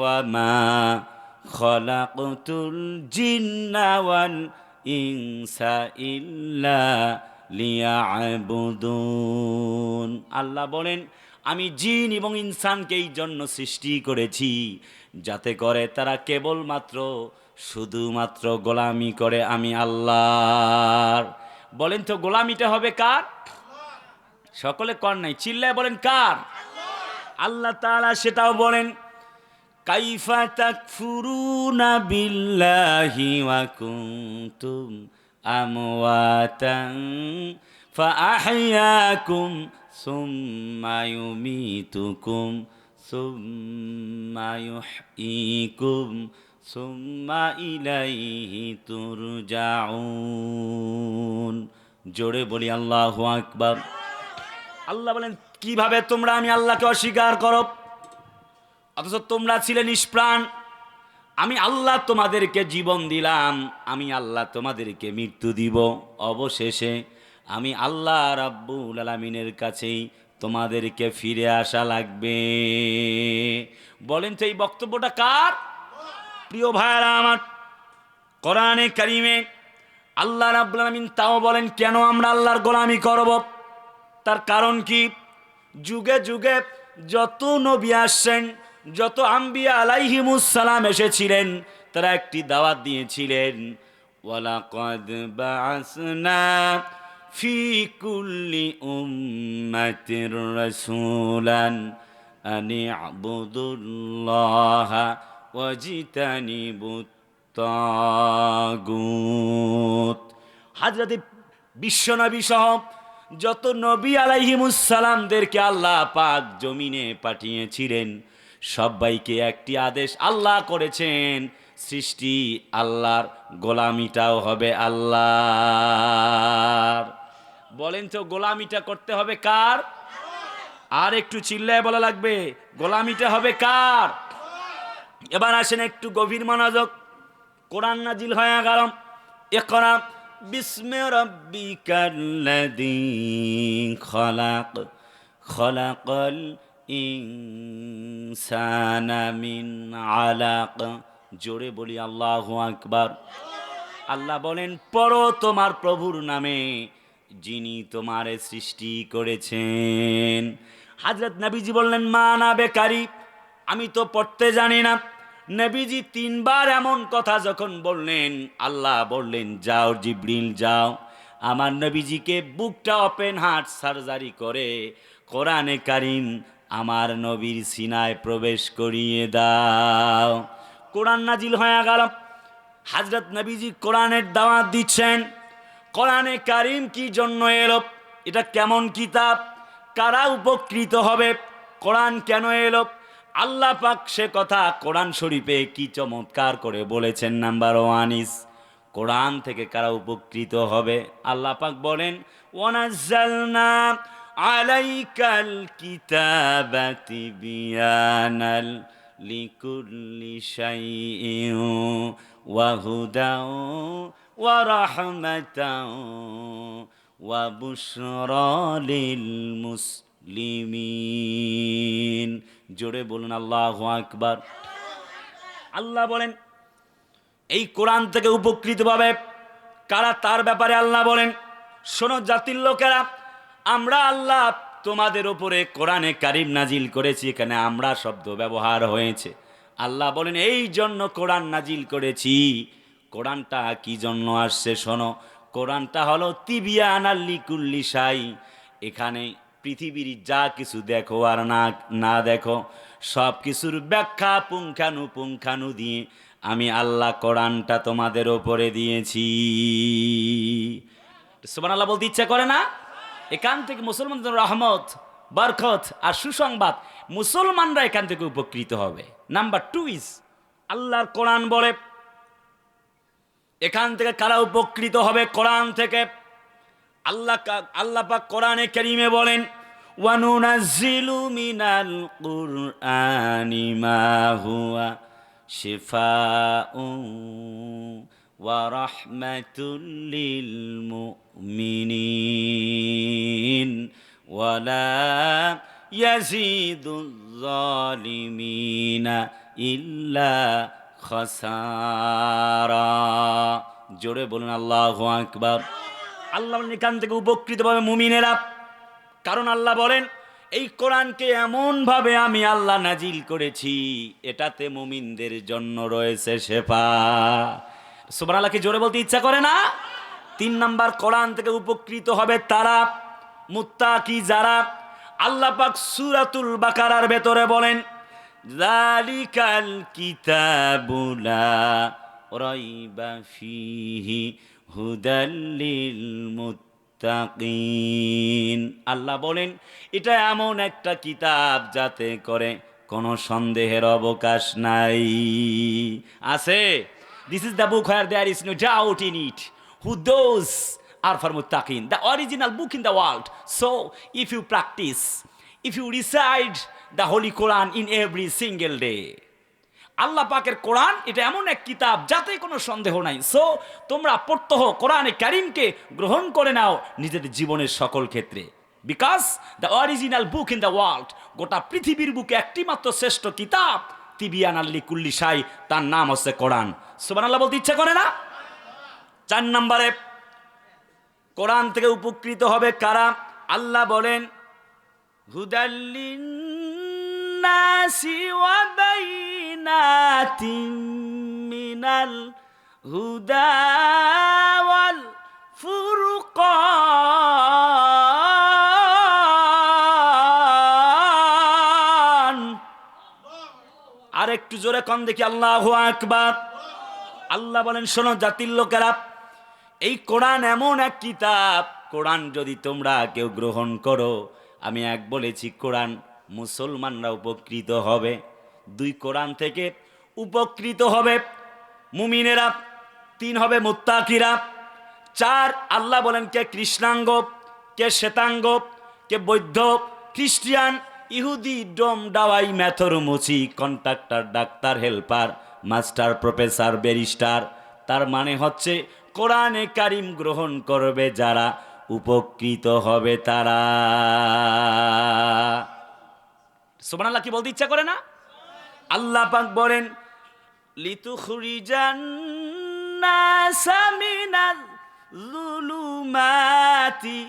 ওয়া মা খালাকতুল জিন্না ওয়াল ইনসা ইল্লা লিয়াবুদুন। আল্লাহ বলেন, আমি জিন এবং ইনসানকে এই জন্য সৃষ্টি করেছি যাতে করে তারা কেবলমাত্র শুধুমাত্র গোলামি করে আমি আল্লাহর। বলেন তো গোলামিটা হবে কার? সকলে কর নাই, চিল্লায় বলেন কার? আল্লাহ তাআলা সেটাও বলেন, কাইফা তাকফুরুনা বিল্লাহি ওয়া কুনতুম আমওয়াতান ফাআহইয়াকুম সুম্মা ইউমীতুকুম সুম্মা ইউহয়ীকুম সুম্মা ইলাইহি তুরজাউন। জোরে বলি আল্লাহু আকবার। আল্লাহ বলেন, কিভাবে তোমরা আমি আল্লাহকে অস্বীকার করো, অথচ তোমরা ছিলে নিষ্প্রাণ। আমি আল্লাহ তোমাদেরকে জীবন দিলাম, আমি আল্লাহ তোমাদেরকে মৃত্যু দিব। অবশেষে আমি আল্লাহ রাব্বুল আলামিনের কাছেই তোমাদেরকে ফিরে আসা লাগবে। বলেন তো এই বক্তব্যটা কার? প্রিয় ভাইরা আমার, কোরআনে কারিমে আল্লাহ রাব্বুল আলামিন তাও বলেন কেন আমরা আল্লাহর গোলামি করব। তার কারণ কি? যুগে যুগে যত নবী আসছেন, যত আম্বিয়া আলাইহিমুস সালাম এসেছিলেন, তারা একটি দাওয়াত দিয়েছিলেন, ওয়ালাকাদ বাআসনা ফি কুল্লি উম্মাতির রাসূলান আনি আবুদুল্লাহ ওয়াজিতানিবুত তাগুত। হযরত বিশ্বনবী সহ যত নবী আলাইহিমুস সালামদেরকে আল্লাহ পাক জমিনে পাঠিয়েছিলেন, সবাইকে একটি আদেশ আল্লাহ করেছেন, সৃষ্টি আল্লাহর, গোলামিটাও হবে আল্লাহর। বলেন তো গোলামিটা করতে হবে কার? আর একটু চিল্লায় বলা লাগবে, গোলামিটা হবে কার? এবার আসেন একটু গভীর মনোযোগ। কোরআন নাজিল হয়ে গেল, ইকরা বিস্মি রাব্বিকাল্লাযী খলাক খলাকাল ইনসানা মিন আলাক। জোরে বলি আল্লাহু আকবার। আল্লাহ বলেন, পড়ো তোমার প্রভুর নামে যিনি তোমারে সৃষ্টি করেছেন। হযরত নবীজি বললেন, মা না বেকারি, আমি তো পড়তে জানি না। নবীজি তিনবার এমন কথা যখন বললেন, আল্লাহ বললেন, যাও জিবরিল যাও, আমার নবীজিকে বুকটা ওপেন হার্ট সার্জারি করে কোরআনে কারিম আমার নবীর সিনায় প্রবেশ করিয়ে দাও। কোরআন নাজিল হয়ে গেল, হযরত নবীজি কোরআনের দাওয়াত দিচ্ছেন। কোরআনে কারিম কি জন্য এলো? এটা কেমন কিতাব? কারা উপকৃত হবে? কোরআন কেন এলো? আল্লাহ পাক সে কথা কোরআন শরীফে কি চমৎকার করে বলেছেন। নাম্বার ওয়ান ইজ, কোরআন থেকে কারা উপকৃত হবে? আল্লাহ পাক বলেন, ওয়ানাজ্জালনা আলাইকাল কিতাবা তিবিয়ানাল লিকুল্লি শাইইন ওয়া হুদাও ওয়া রাহমাতাও ওয়া বুশরা লিল মুসলিমিন। জোরে বলুন আল্লাহু আকবার। আল্লাহ বলেন, এই কোরআন থেকে উপকৃত পাবে কারা? তার ব্যাপারে আল্লাহ বলেন, শোনো জাতির লোকেরা, আমরা আল্লাহ তোমাদের উপরে কোরআনে কারিম নাজিল করেছি। এখানে আমরা শব্দ ব্যবহার হয়েছে। আল্লাহ বলেন, এই জন্য কোরআন নাজিল করেছি। কোরআনটা কি জন্য আসছে শোনো, কোরআনটা হলো তিবিয়ানাল লিকুল্লি শাই। এখানে পৃথিবীর যা কিছু দেখো আর না দেখো, সব কিছুর ব্যাখ্যা পুঙ্খানু দিয়ে আমি আল্লাহ কোরআনটা তোমাদের ওপরে দিয়েছি। সুবহানাল্লাহ বলতে ইচ্ছা করে না? এখান থেকে মুসলমানদের রহমত, বরকত আর সুসংবাদ, মুসলমানরা এখান থেকে উপকৃত হবে। নাম্বার টু ইজ, আল্লাহর কোরআন বলে এখান থেকে কারা উপকৃত হবে? কোরআন থেকে আল্লাহ পাক কোরআনে কারীমে বলেন, ওয়ানুনাজ্জিলু মিনাল কুরআনি মা হুয়া শিফাউন ওয়া রাহমাতুল লিল মুমিনিন ওয়া লা ইয়াজিদুয যালিমিনা ইল্লা খাসারা। জোরে বলুন আল্লাহু আকবার। আল্লাহ বলেন এখান থেকে উপকৃত হবে মুমিনেরা, কারণ আল্লাহ বলেন এই কোরআনকে এমনভাবে আমি আল্লাহ নাজিল করেছি, এটাতে মুমিনদের জন্য রয়েছে শেফা। সুবহানাল্লাহকে জোরে বলতে ইচ্ছা করে না? 3 নাম্বার, কোরআন থেকে উপকৃত হবে তারা মুত্তাকি যারা। আল্লাহ পাক সূরাতুল বাকারার ভেতরে বলেন যালিকাল কিতাবু লা রাইবা ফীহি হুদাল লিল মুত্তাকিন। আল্লাহ বলেন এটা এমন একটা কিতাব যাতে করে কোনো সন্দেহের অবকাশ নাই। আছে? This is the book where there is no doubt in it. Who those are for muttaqin, the original book in the world. So if you practice, if you recite the Holy Quran in every single day, আল্লাহ পাকের কোরআন এটা এমন এক কিতাব যাতে কোনো সন্দেহ নাই। So তোমরা প্রত্যহ কোরআনে কারিমকে গ্রহণ করে নাও নিজেদের জীবনের সকল ক্ষেত্রে। Because the original book in the world, গোটা পৃথিবীর বুকে একটি মাত্র শ্রেষ্ঠ কিতাব, তিবিয়ান আল্লি কুল্লি শাই, তার নাম হচ্ছে কোরআন। সুবহানাল্লাহ বলতে ইচ্ছা করে না? 4 নম্বরে কোরআন থেকে উপকৃত হবে কারা? আল্লাহ বলেন হুদাল্লিন নাসি ওয়া বাইনাতিম মিনাল হুদা ওয়াল ফুরকান। আর একটু জোরে কন দেখি আল্লাহু আকবার। আল্লাহ বলেন শোনো জাতির লোকেরা, এই কোরআন এমন এক কিতাব, কোরআন যদি তোমরা কেউ গ্রহণ করো, আমি এক বলেছি কোরআন মুসলমানরা উপকৃত হবে, 2 কোরআন থেকে উপকৃত হবে মুমিনেরা, 3 হবে মুত্তাকিরা, 4 আল্লাহ বলেন কে কৃষ্ণাঙ্গ, কে শ্বেতাঙ্গ, কে বৌদ্ধ, খ্রিস্টিয়ান, ইহুদি, ডোম, ডাওয়াই, মেথর, মুচি, contractor, doctor, helper, master, professor, barrister. তার মানে হচ্ছে কোরআনে কারিম গ্রহণ করবে যারা, উপকৃত হবে তারা। সুবহানাল্লাহ কি বলতে ইচ্ছা করে না? আল্লাহ পাক বলেন লিতুখরিজান নাসা মিনাল যুলুমাতি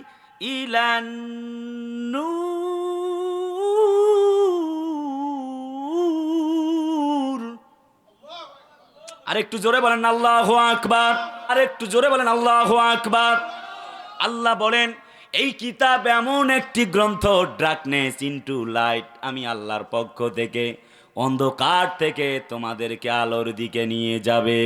ইলান নূর। আরেকটু জোরে বলেন আল্লাহু আকবার। আরেকটু জোরে বলেন আল্লাহু আকবার। আল্লাহ বলেন এই কিতাব এমন একটি গ্রন্থ, ডার্কনেস ইনটু লাইট, আমি আল্লাহর পক্ষ থেকে অন্ধকার থেকে তোমাদেরকে আলোর দিকে নিয়ে যাবে।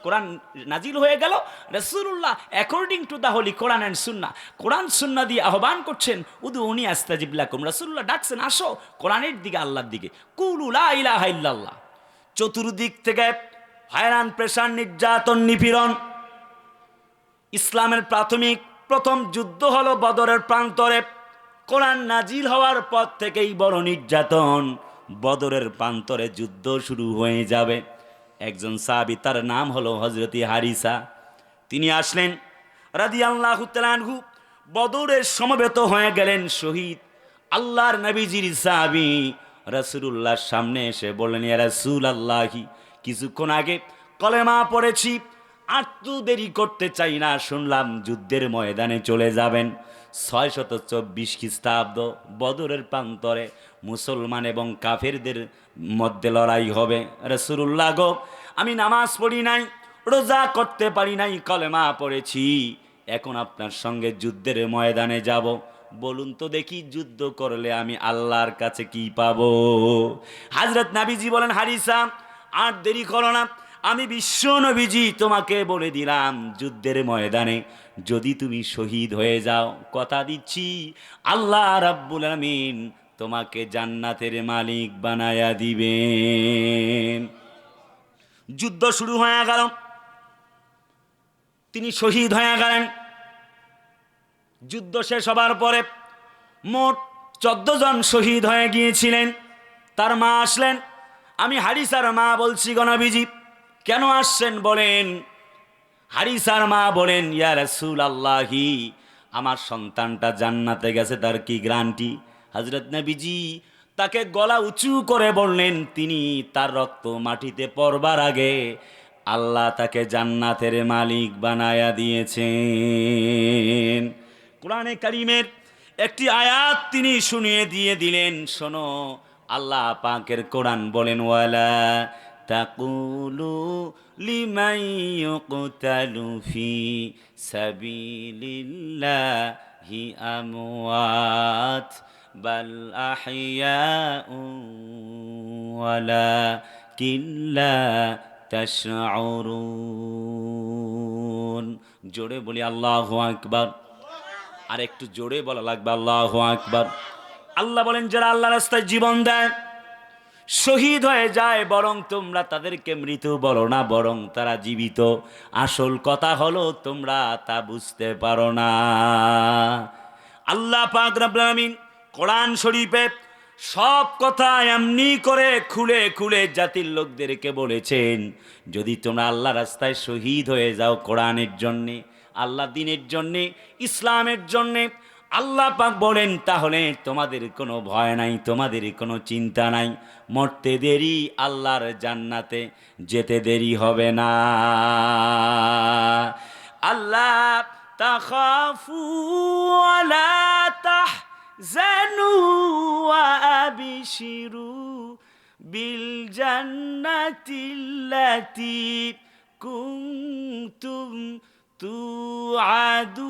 কোরআন নাজিল হয়ে গেল, রাসূলুল্লাহ according to the holy Quran and Sunnah, কোরআন সুন্নাহ দিয়ে আহ্বান করছেন, উদুউনি আস্তাজিব লাকুম। রাসূলুল্লাহ ডাকছেন আসো কোরআনের দিকে, আল্লাহর দিকে। কুলু লা ইলাহা ইল্লাল্লাহ। চতুর্দিক থেকে হয়রান, প্রেশার, নির্যাতন, নিপীড়ন। ইসলামের প্রথম যুদ্ধ হলো বদরের প্রান্তরে। কোরআন নাজিল হওয়ার পর থেকেই বড় নির্যাতন, বদরের প্রান্তরে যুদ্ধ শুরু হয়ে যাবে। একজন সাহাবী, তার নাম হলো হযরত হারিসা, তিনি আসলেন রাদিয়াল্লাহু তাআলা আনহু, বদরের সমবেত হয়ে গেলেন শহীদ। আল্লাহর নবীজির সাহাবী রাসূলুল্লাহর সামনে এসে বললেন ইয়া রাসূলুল্লাহি, কিছুক্ষণ আগে কলেমা পড়েছি, আর তো দেরি করতে চাই না, শুনলাম যুদ্ধের ময়দানে চলে যাবেন। 624 খ্রিস্টাব্দ বদরের প্রান্তরে মুসলমান এবং কাফেরদের মধ্যে লড়াই হবে। রাসূলুল্লাহ গো, আমি নামাজ পড়ি নাই, রোজা করতে পারি নাই, কলেমা পড়েছি, এখন আপনার সঙ্গে যুদ্ধের ময়দানে যাব, বলুন তো দেখি যুদ্ধ করলে আমি আল্লাহর কাছে কি পাবো? হযরত নবীজি বলেন হারিসা, আর দেরি করো না, আমি বিশ্ব নবীজি তোমাকে বলে দিলাম যুদ্ধের ময়দানে যদি তুমি শহীদ হয়ে যাও, কথা দিচ্ছি আল্লাহ রাব্বুল আমিন তোমাকে জান্নাতের মালিক বানায়া দিবেন। যুদ্ধ শুরু হয়ে গেল, তিনি শহীদ হয়ে গেলেন। যুদ্ধ শেষ হবার পরে মোট 14 জন শহীদ হয়ে গিয়েছিলেন। তার মা আসলেন, আমি হারিসার মা বলছি গো নবীজি। কেন আসছেন বলেন? হারিসার মা বলেন ইয়া রাসূলুল্লাহি, আমার সন্তানটা জান্নাতে গেছে, তার কি গ্যারান্টি? হযরত নবীজি তাকে গলা উঁচু করে বললেন, তিনি তার রক্ত মাটিতে পড়বার আগে আল্লাহ তাকে জান্নাতের মালিক বানায়া দিয়েছেন। কোরআনে কারীমের একটি আয়াত তিনি শুনিয়ে দিয়ে দিলেন, শোনো, আল্লাহ পাকের কোরআন বলেন, ওয়ালা তাকুলু লিমান ইউকতালু ফি সাবিলিল্লাহি আমওয়াত বাল আহইয়াউ ওয়ালাকিন লা তাশউরুন। জোরে বলি আল্লাহু আকবার। আর একটু জোরে বলা লাগবে, আল্লাহু আকবার। আল্লাহ বলেন, যারা আল্লাহর রাস্তায় জীবন দেয়, শহীদ হয়ে যায়, বরং তোমরা তাদেরকে মৃত বলো না, বরং তারা জীবিত। আসল কথা হলো তোমরা তা বুঝতে পারো না। আল্লাহ পাক রব্বুল আলামিন কোরআন শরীফে সব কথা এমনি করে খুলে খুলে জাতির লোকদেরকে বলেছেন, যদি তোমরা আল্লাহ রাস্তায় শহীদ হয়ে যাও কোরআনের জন্যে, আল্লাহ দ্বীনের জন্যে, ইসলামের জন্যে, আল্লাহ পাক বলেন, তাহলে তোমাদের কোনো ভয় নাই, তোমাদের কোনো চিন্তা নাই, মরতে দেরি, আল্লাহর জান্নাতে যেতে দেরি হবে না। আল্লাহ তাখাফু ওয়ালা তাহজানু ওয়া আবশিরু বিল জান্নাতিল্লাতী কুনতুম তুআদুন।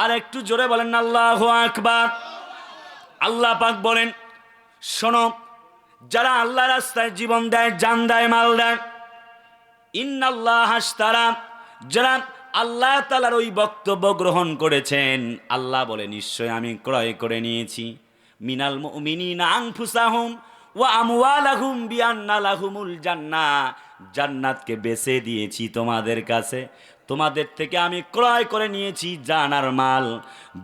আর একটু জোরে বলেন না আল্লাহু আকবার। আল্লাহ পাক বলেন, শোনো, যারা আল্লাহ রাস্তায় জীবন দেয়, জান দেয়, মাল দেয়, ইন্নাল্লাহ আশতারা, যারা আল্লাহ তাআলার ওই বক্তব্য গ্রহণ করেছেন, আল্লাহ বলে, নিশ্চয় আমি ক্রয় করে নিয়েছি, মিনাল মুমিনিনা আনফুসাহুম ওয়া আমওয়ালাহুম বিআন্না লাহুমুল জান্নাহ, জান্নাতকে বেচে দিয়েছি তোমাদের কাছে, তোমাদের থেকে আমি ক্রয় করে নিয়েছি জান আর মাল,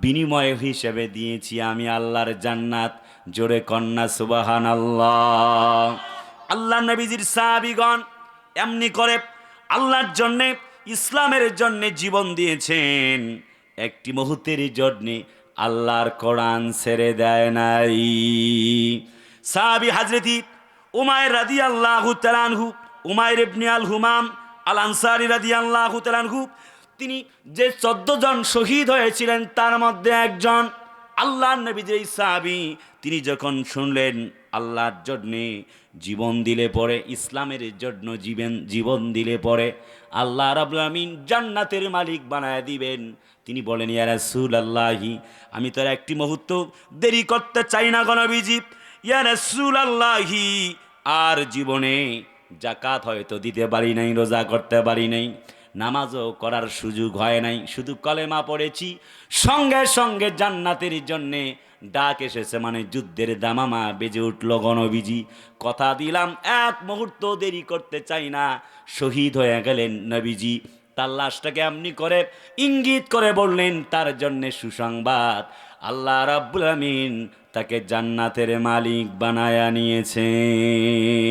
বিনিময় হিসেবে দিয়েছি আমি আল্লাহর জান্নাত। জোরে কন্যা সুবহানাল্লাহ। আল্লাহ নবীজির সাহাবীগণ এমনি করে আল্লাহর জন্যে, ইসলামের জন্যে জীবন দিয়েছেন, একটি মুহূর্তের জন্যে আল্লাহর কোরআন ছেড়ে দেয় নাই। সাহাবী হযরতি উমাইর রাদিয়াল্লাহু তাআলা আনহু, উমাইর ইবনে আল হুমাম আল আনসারী রাদিয়াল্লাহু তাআলা আনহু, তিনি যে 14 জন শহীদ হয়েছিলেন তার মধ্যে একজন। আল্লাহর নবীর এই সাহাবী, তিনি যখন শুনলেন আল্লাহর জন্যে জীবন দিলে পরে, ইসলামের জন্য জীবন দিলে পরে আল্লাহ রাব্বুল আমিন জান্নাতের মালিক বানায় দিবেন, তিনি বলেন, ইয়া রাসূলুল্লাহি, আমি তো একটি মুহূর্ত দেরি করতে চাই না গো নবীজি। ইয়া রাসূলুল্লাহি, আর জীবনে যাকাত হয়তো দিতে পারি নাই, রোজা করতে পারি নাই, নামাজও করার সুযোগ হয় নাই, শুধু কলেমা পড়েছি, সঙ্গে সঙ্গে জান্নাতের জন্যে ডাক এসেছে, মানে যুদ্ধের দামামা বেজে উঠল গো নবীজি। কথা দিলাম এক মুহূর্ত দেরি করতে চাই না। শহীদ হয়ে গেলেন নবীজি। তার লাশটাকে এমনি করে ইঙ্গিত করে বললেন, তার জন্যে সুসংবাদ, আল্লাহ রাব্বুল আমিন তাকে জান্নাতের মালিক বানায়া নিয়েছেন।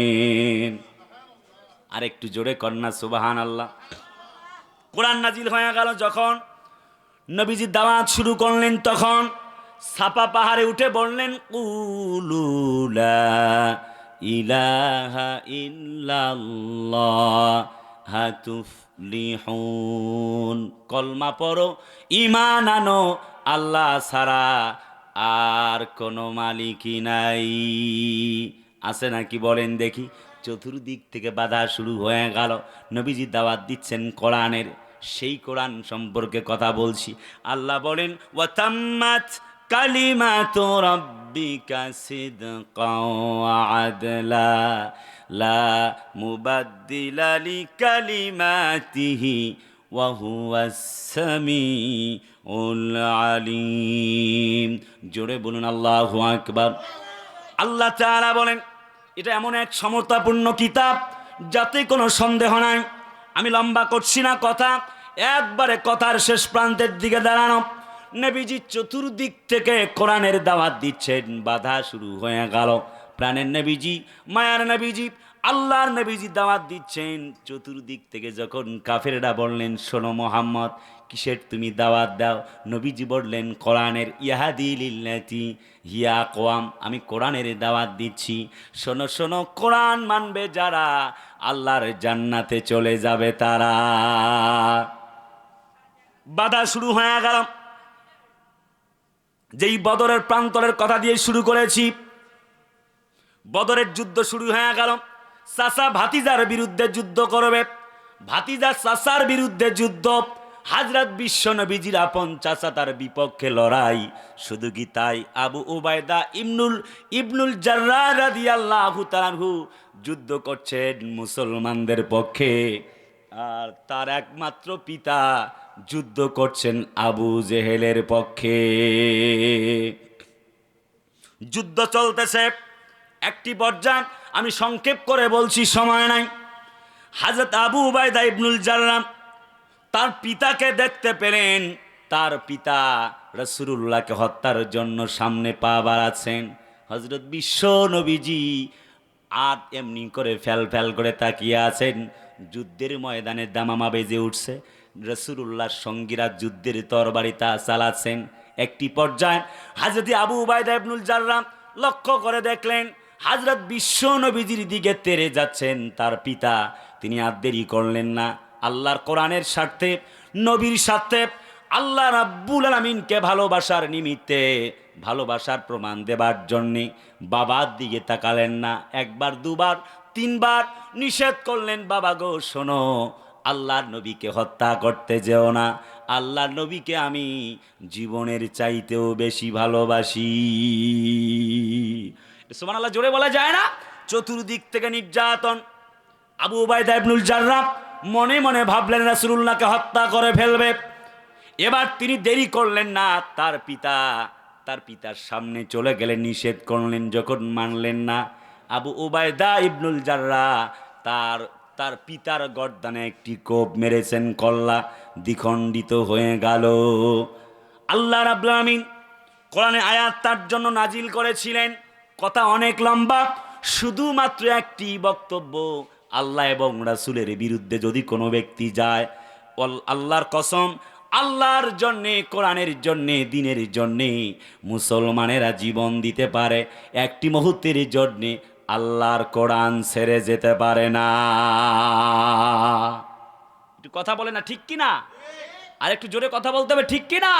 আর একটু জোরে কন্যা সুবহানাল্লাহ। কোরআন নাজিল হয়ে গেল যখন, নবীজি দাওয়াত শুরু করলেন, তখন সাফা পাহাড়ে উঠে বললেন, কুলু লা ইলাহা ইল্লাল্লাহ তুফলিহুন, কলমা পড়ো, ঈমান আনো, আল্লাহ ছাড়া আর কোনো মালিকই নাই। আছে নাকি বলেন দেখি? চতুর্দিক থেকে বাধা শুরু হয়ে গেল। নবীজি দাওয়াত দিচ্ছেন কোরআনের, সেই কোরআন সম্পর্কে কথা বলছি। আল্লাহ বলেন, ওয়াতাম্মাত কালিমাতু রাব্বিকা সিদকাও ওয়া আদলা লা মুবাদ্দিলা লিকালিমাতিহি ওয়া হুয়াস সামিউল আলিম। জোরে বলুন আল্লাহু আকবার। আল্লাহ তাআলা বলেন, এটা এমন এক সমতাপূর্ণ কিতাব যাতে কোনো সন্দেহ নাই। আমি লম্বা করছি না কথা, একবারে কথার শেষ প্রান্তের দিকে দাঁড়ানো। নবীজি চতুর্দিক থেকে কোরআনের দাওয়াত দিচ্ছেন, বাধা শুরু হয়ে গেল। প্রাণের নবীজি, মায়ার নবীজি, আল্লাহর নবীজি দাওয়াত দিচ্ছেন। চতুর্দিক থেকে যখন কাফেররা বললেন, শোনো মুহাম্মদ, কিসের তুমি দাওয়াত দাও? নবীজি বললেন কোরআনের, ইয়াহাদি লিল্লাতি হিয়া আকওয়াম, আমি কোরআনের দাওয়াত দিচ্ছি। শোনো শোনো, কোরআন মানবে যারা আল্লাহর জান্নাতে চলে যাবে তারা। বাধা শুরু হয়ে গেল। যেই বদরের প্রান্তরের কথা দিয়ে শুরু করেছি, বদরের যুদ্ধ শুরু হয়ে গেল। চাচা ভাতিজার বিরুদ্ধে যুদ্ধ করবে, ভাতিজা চাচার বিরুদ্ধে যুদ্ধ। হযরত বিশ্ব নবীজির আপন চাচা তার বিপক্ষে লড়াই। শুধু কি তাই, আবু উবায়দা ইবনুল জাররাহ রাদিয়াল্লাহু তাআলা আনহু যুদ্ধ করছেন মুসলমানদের পক্ষে, আর তার একমাত্র পিতা যুদ্ধ করছেন আবু জেহেলের পক্ষে। যুদ্ধ চলতেছে। একটি পর্যায়ে, আমি সংক্ষেপ করে বলছি, সময় নাই, হযরত আবু উবায়দা ইবনুল জাররাহ তার পিতাকে দেখতে পেলেন। তার পিতা রাসূলুল্লাহকে হত্যার জন্য সামনে পা বাড়াচ্ছেন। হযরত বিশ্ব নবীজি আর এমনি করে ফ্যাল ফ্যাল করে তাকিয়ে আছেন। যুদ্ধের ময়দানে দামামা বেজে উঠছে। রাসূলুল্লাহর সঙ্গীরা যুদ্ধের তরবারিটা চালাচ্ছেন। একটি পর্যায়ে হযরত আবু উবায়দা ইবনুল জাররাহ লক্ষ্য করে দেখলেন হযরত বিশ্ব নবীজির দিকে তেড়ে যাচ্ছেন তার পিতা। তিনি আর দেরি করলেন না, আল্লাহর কোরআনের স্বার্থে, নবীর স্বার্থে, আল্লাহ রাব্বুল আলামিনকে ভালোবাসার নিমিত্তে, ভালোবাসার প্রমাণ দেবার জন্যে বাবার দিকে তাকালেন না। একবার, দুবার, তিনবার নিষেধ করলেন, বাবা গো শোনো, আল্লাহর নবীকে হত্যা করতে যেও না। আল্লাহর নবীকে আমি জীবনের চাইতেও বেশি ভালোবাসি। সুবহানাল্লাহ জোরে বলা যায় না? চতুর্দিক থেকে নির্যাতন। আবু উবায়দা ইবনুল জাররাহ মনে মনে ভাবলেন রাসূলুল্লাহকে হত্যা করে ফেলবে। এবার তিনি দেরি করলেন না, তার পিতার সামনে চলে গেলেন, নিষেধ করলেন। যখন মানলেন না, আবু উবায়দা ইবনুল জাররাহ তার পিতার গর্দানে একটি কোপ মেরেছেন, কল্লা দ্বিখণ্ডিত হয়ে গেল। আল্লাহ রাব্বুল আলামিন কোরআনে আয়াত তার জন্য নাজিল করেছিলেন। কথা অনেক লম্বা, শুধুমাত্র একটি বক্তব্য, আল্লাহ এবং রাসূলের বিরুদ্ধে যদি কোনো ব্যক্তি যায়, আল্লাহর কসম, আল্লাহর জন্যে, কোরআনের জন্যে, দিনের জন্যে মুসলমানেরা জীবন দিতে পারে, একটি মুহূর্তের জন্যে আল্লাহর কোরআন ছেড়ে যেতে পারে না। একটু কথা বলে না ঠিক কিনা? আর একটু জোরে কথা বলতে হবে, ঠিক কিনা?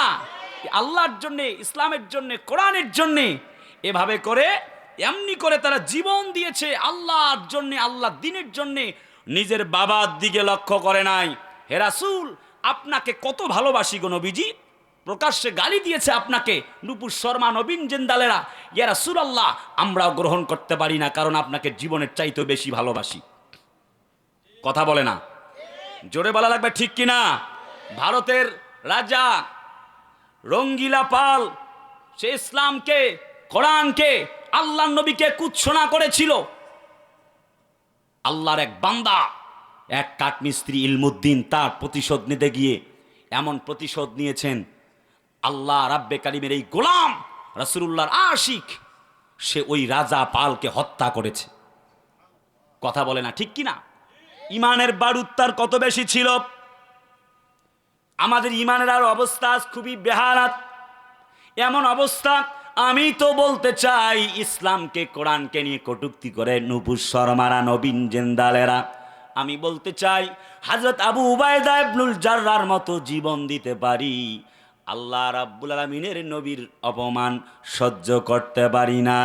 আল্লাহর জন্যে, ইসলামের জন্যে, কোরআনের জন্যে এভাবে করে, এমনি করে তারা জীবন দিয়েছে আল্লাহর জন্যে, আল্লাহ দিনের জন্যে। নিজের বাবার দিকে লক্ষ্য করে নাই। হে রাসূল, আপনাকে কত ভালোবাসি গো নবীজি, প্রকাশ্যে গালি দিয়েছে আপনাকে নূপুর শর্মা, নবীন জিন্দালেরা। ইয়া রাসূলুল্লাহ, আমরাও গ্রহণ করতে পারি না, কারণ আপনাকে জীবনের চাইতেও বেশি ভালোবাসি। কথা বলে না? জোরে বলা লাগবে, ঠিক কিনা? ভারতের রাজা রঙ্গিলা পাল, সে ইসলামকে, কোরআনকে, আল্লাহর নবীকে কুৎসনা করেছিল। আল্লাহর এক বান্দা, এক কাঠমিস্ত্রি ইলমুদ্দিন, তার প্রতিশোধ নিতে গিয়ে এমন প্রতিশোধ নিয়েছেন, আল্লাহ রাব্বে কারিমের এই গোলাম, রাসূলুল্লাহর আশিক, সে ওই রাজা পালকে হত্যা করেছে। কথা বলে না, ঠিক কিনা? ইমানের বারুদ তার কত বেশি ছিল। আমাদের ইমানের আর অবস্থা খুবই বেহালাত। এমন অবস্থা, আমি তো বলতে চাই, ইসলামকে, কোরআনকে নিয়ে কটূক্তি করে নূপুর শর্মারা, নবীন জিন্দালেরা। আমি বলতে চাই, হযরত আবু উবায়দা ইবনুল জাররাহর মতো জীবন দিতে পারি, আল্লাহ রাব্বুল আলামিনের নবীর অপমান সহ্য করতে পারি না।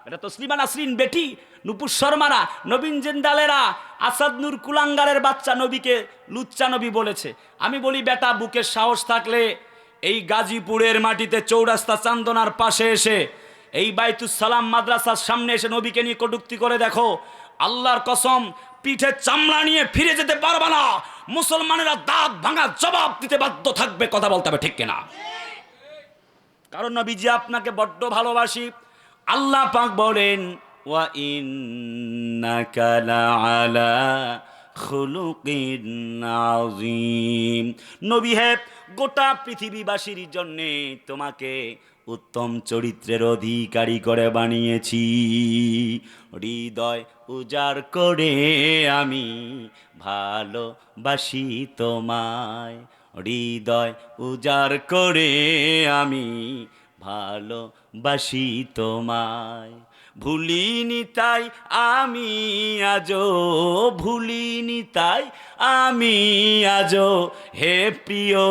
এটা তসলিমা নাসরিন বেটি, নূপুর শর্মারা, নবীন জিন্দালেরা, আসাদ নূর কুলাঙ্গারের বাচ্চা নবীকে লুচ্চা নবী বলেছে। আমি বলি, বেটা, বুকের সাহস থাকলে এই গাজীপুরের মাটিতে চৌরাস্তা চান্দনার পাশে এসে, এই বাইতুস সালাম মাদ্রাসার সামনে এসে নবীকে নিয়ে কটূক্তি করে দেখো। আল্লাহর কসম, পিঠে চামড়া নিয়ে ফিরে যেতে পারবে না। মুসলমানেরা দাঁত ভাঙা জবাব দিতে বাধ্য থাকবে। কথা বলতে হবে, ঠিক কিনা? কারণ নবীজি আপনাকে বড্ড ভালোবাসি। আল্লাহ পাক বলেন, ওয়া ইন্নাকা লাআলা খুলুকিন আযীম। নবী হে, গোটা পৃথিবীবাসীর জন্যে তোমাকে উত্তম চরিত্রের অধিকারী করে বানিয়েছি। হৃদয় উজাড় করে আমি ভালোবাসি তোমায়, হৃদয় উজাড় করে আমি ভালোবাসি তোমায়। ভুলিনি তাই আমি আজো, ভুলিনি তাই আমি আজো হে প্রিয়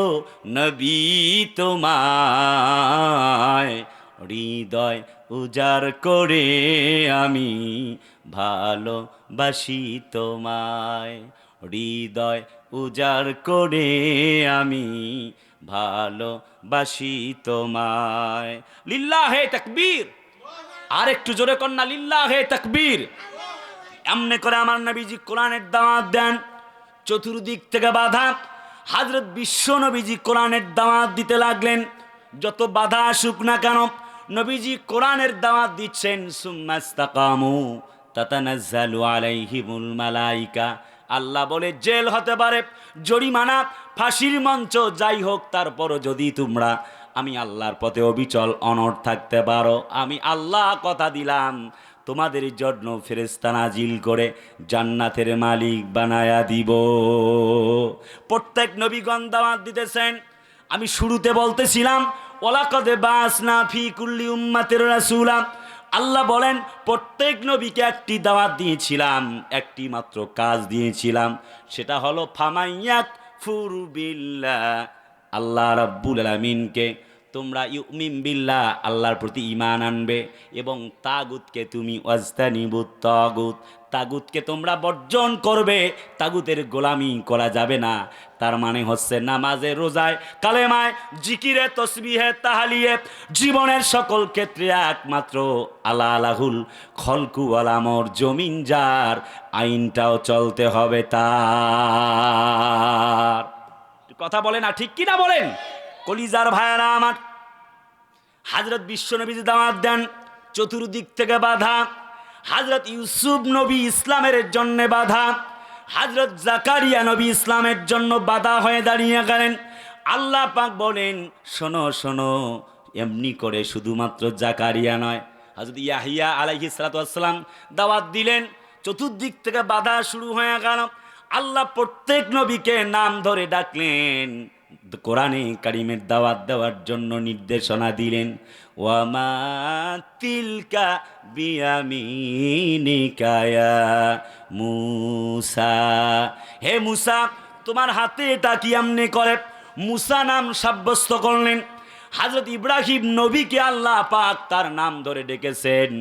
নবী তোমায়, হৃদয় উজাড় করে আমি ভালোবাসি তোমায়, হৃদয় উজাড় করে আমি ভালোবাসি তোমায়। লিল্লাহে তাকবীর। আর একটু জোরে কন্যা লিল্লাহে তাকবীর। এমনি করে আমার নবীজি কোরআনের দাওয়াত দেন, চতুর্দিক থেকে বাধা। হযরত বিশ্ব নবীজি কোরআনের দাওয়াত দিতে লাগলেন, যত বাধা আসুক না কেন নবীজি কোরআনের দাওয়াত দিচ্ছেন। সুম্মাস্তাকামু তাতানাজ্জালু আলাইহিমুল মালাইকা। আল্লাহ বলে জেল হতে পারে, জরিমানা, ফাঁসির মঞ্চ, যাই হোক, তারপরও যদি তোমরা আমি আল্লাহর পথে অবিচল অনড় থাকতে পারো, আমি আল্লাহ কথা দিলাম তোমাদের জন্য ফেরেশতা নাজিল করে জান্নাতের মালিক বানায়া দিব। প্রত্যেক নবীগণ দাওয়াত দিতেছেন। আমি শুরুতে বলতেছিলাম ওয়ালাকাদ বাসনা ফি কুল্লি উম্মাতির রাসূলা। আল্লাহ বলেন প্রত্যেক নবীকে একটি দাওয়াত দিয়েছিলাম, একটি মাত্র কাজ দিয়েছিলাম, সেটা হলো ফামাইয়াকফুর বিল্লাহ, আল্লাহ রাব্বুল আলামিনকে তোমরা ইউমিন বিল্লাহ, আল্লাহর প্রতি ঈমান আনবে, এবং তাগুতকে তুমি ওয়াজতানিবুত তাগুত, তাগুতকে তোমরা বর্জন করবে, তাগুতের গোলামি করা যাবে না। তার মানে হচ্ছে নামাজে, রোজায়, কালেমায়, জিকিরে, তসবিহে, তাহলিয়ে, জীবনের সকল ক্ষেত্রে একমাত্র আলা আলাহুল খলকু ওয়াল আমর, জমিন যার, আইনটাও চলতে হবে তার। কথা বলে না, ঠিক কিনা বলেন কলিজার ভাইয়ারা আমার। হযরত বিশ্বনবী দাওয়াত দেন, চতুর্দিক থেকে বাধা। হযরত ইউসুফ নবী ইসলামের জন্য বাধা, হযরত জাকারিয়া নবী ইসলামের জন্য বাধা হয়ে দাঁড়িয়ে গেলেন। আল্লাহ পাক বলেন শোনো শোনো, এমনি করে শুধুমাত্র জাকারিয়া নয়, হযরত ইয়াহিয়া আলাইহিস সালাতু ওয়াস সালাম দাওয়াত দিলেন, চতুর্দিক থেকে বাধা শুরু হয়ে গেল। আল্লাহ প্রত্যেক নবীকে নাম ধরে ডাকলেন, কোরআনে কারিমের দাওয়াত দেওয়ার জন্য নির্দেশনা দিলেন। ওয়ামা তিলকা বিয়ামিনিকা ইয়া মূসা, হে মূসা তোমার হাতে এটা কি এমনি করে মূসা নাম সাব্যস্ত করলেন। হযরত ইব্রাহিম নবীকে আল্লাহ পাক তার নাম ধরে ডেকেছেন।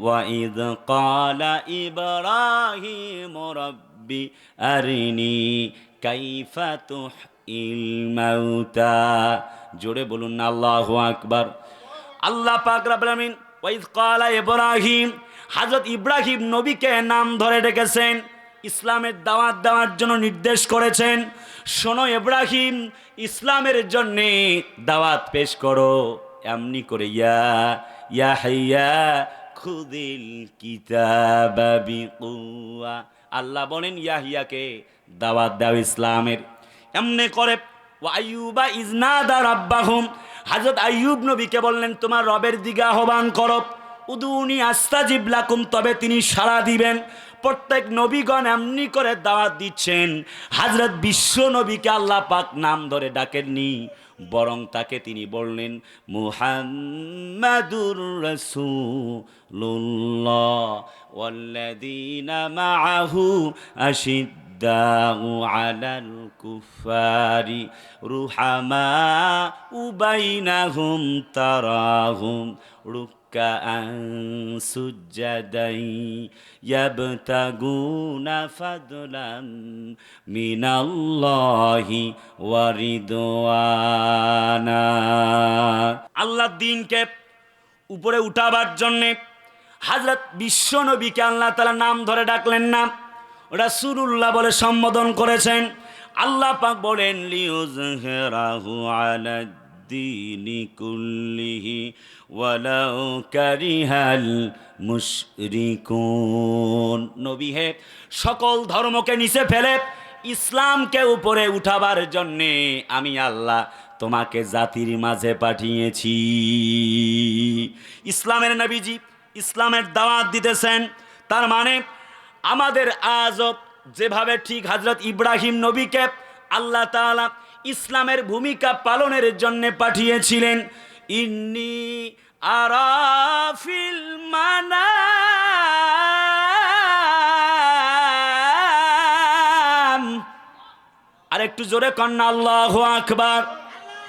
ওয়াইদ ক্বালা ইব্রাহিম রাব্বি আরিনি কাইফা তুহইল মাউতা। জোরে বলুন না আল্লাহু আকবার। আল্লাহ পাক রব্বুল আলামিন ওয়াইদ ক্বালা ইব্রাহিম, হযরত ইব্রাহিম নবীকে নাম ধরে ডেকেছেন, ইসলামের দাওয়াত দেওয়ার জন্য নির্দেশ করেছেন। শোনো ইব্রাহিম, ইসলামের জন্য দাওয়াত পেশ করো। এমনি করে ইয়াহিয়া খুদিল কিতাবা বিকুয়া, আল্লাহ বলেন ইয়াহিয়াকে দাওয়াত দাও ইসলামের। এমনি করে আইয়ুবা ইজনাদা রাব্বাহুম, হযরত আইয়ুব নবীকে বললেন তোমার রবের দিকে আহ্বান করো। উদুনি আস্তাজিব লাকুম, তবে তিনি সাড়া দিবেন। প্রত্যেক নবীগণ এমনি করে দাওয়াত দিচ্ছেন। হযরত বিশ্ব নবীকে আল্লাহ পাক নাম ধরে ডাকেননি, বরং তাকে তিনি বললেন মুহাম্মাদুর রাসূলুল্লাহ ওয়াল্লাযীনা মাআহু আশিদ্দাউ আলাল কুফারি রুহামাউ বাইনাহুম তারাহুম রুক্কাআন সুজ্জাদান ইয়াবতাগুনা ফাদলাম মিনাল্লাহি ওয়া রিদওয়ানা। আল্লাহর দ্বীনকে উপরে উঠাবার জন্যে হযরত বিশ্ব নবীকে আল্লাহ তাআলা নাম ধরে ডাকলেন না, রাসূলুল্লাহ বলে সম্বোধন করেছেন। আল্লাহ পাক বলেন লিউযহিরাহু আলাদ দ্দীনি কুল্লিহি ওয়ালাউ কারিহাল মুশরিকুন। নবী হে, সকল ধর্মকে নিচে ফেলে ইসলামকে উপরে উঠাবার জন্যে আমি আল্লাহ তোমাকে জাতির মাঝে পাঠিয়েছি। ইসলামের নবীজি ইসলামের দাওয়াত দিতেছেন, তার মানে আমাদের আজব যেভাবে ঠিক হযরত ইব্রাহিম নবীকে আল্লাহ তাআলা ইসলামের ভূমিকা পালনের জন্য পাঠিয়েছিলেন। ইন্নী আরা ফিল মানাম, আর একটু জোরে কন্না আল্লাহু আকবার।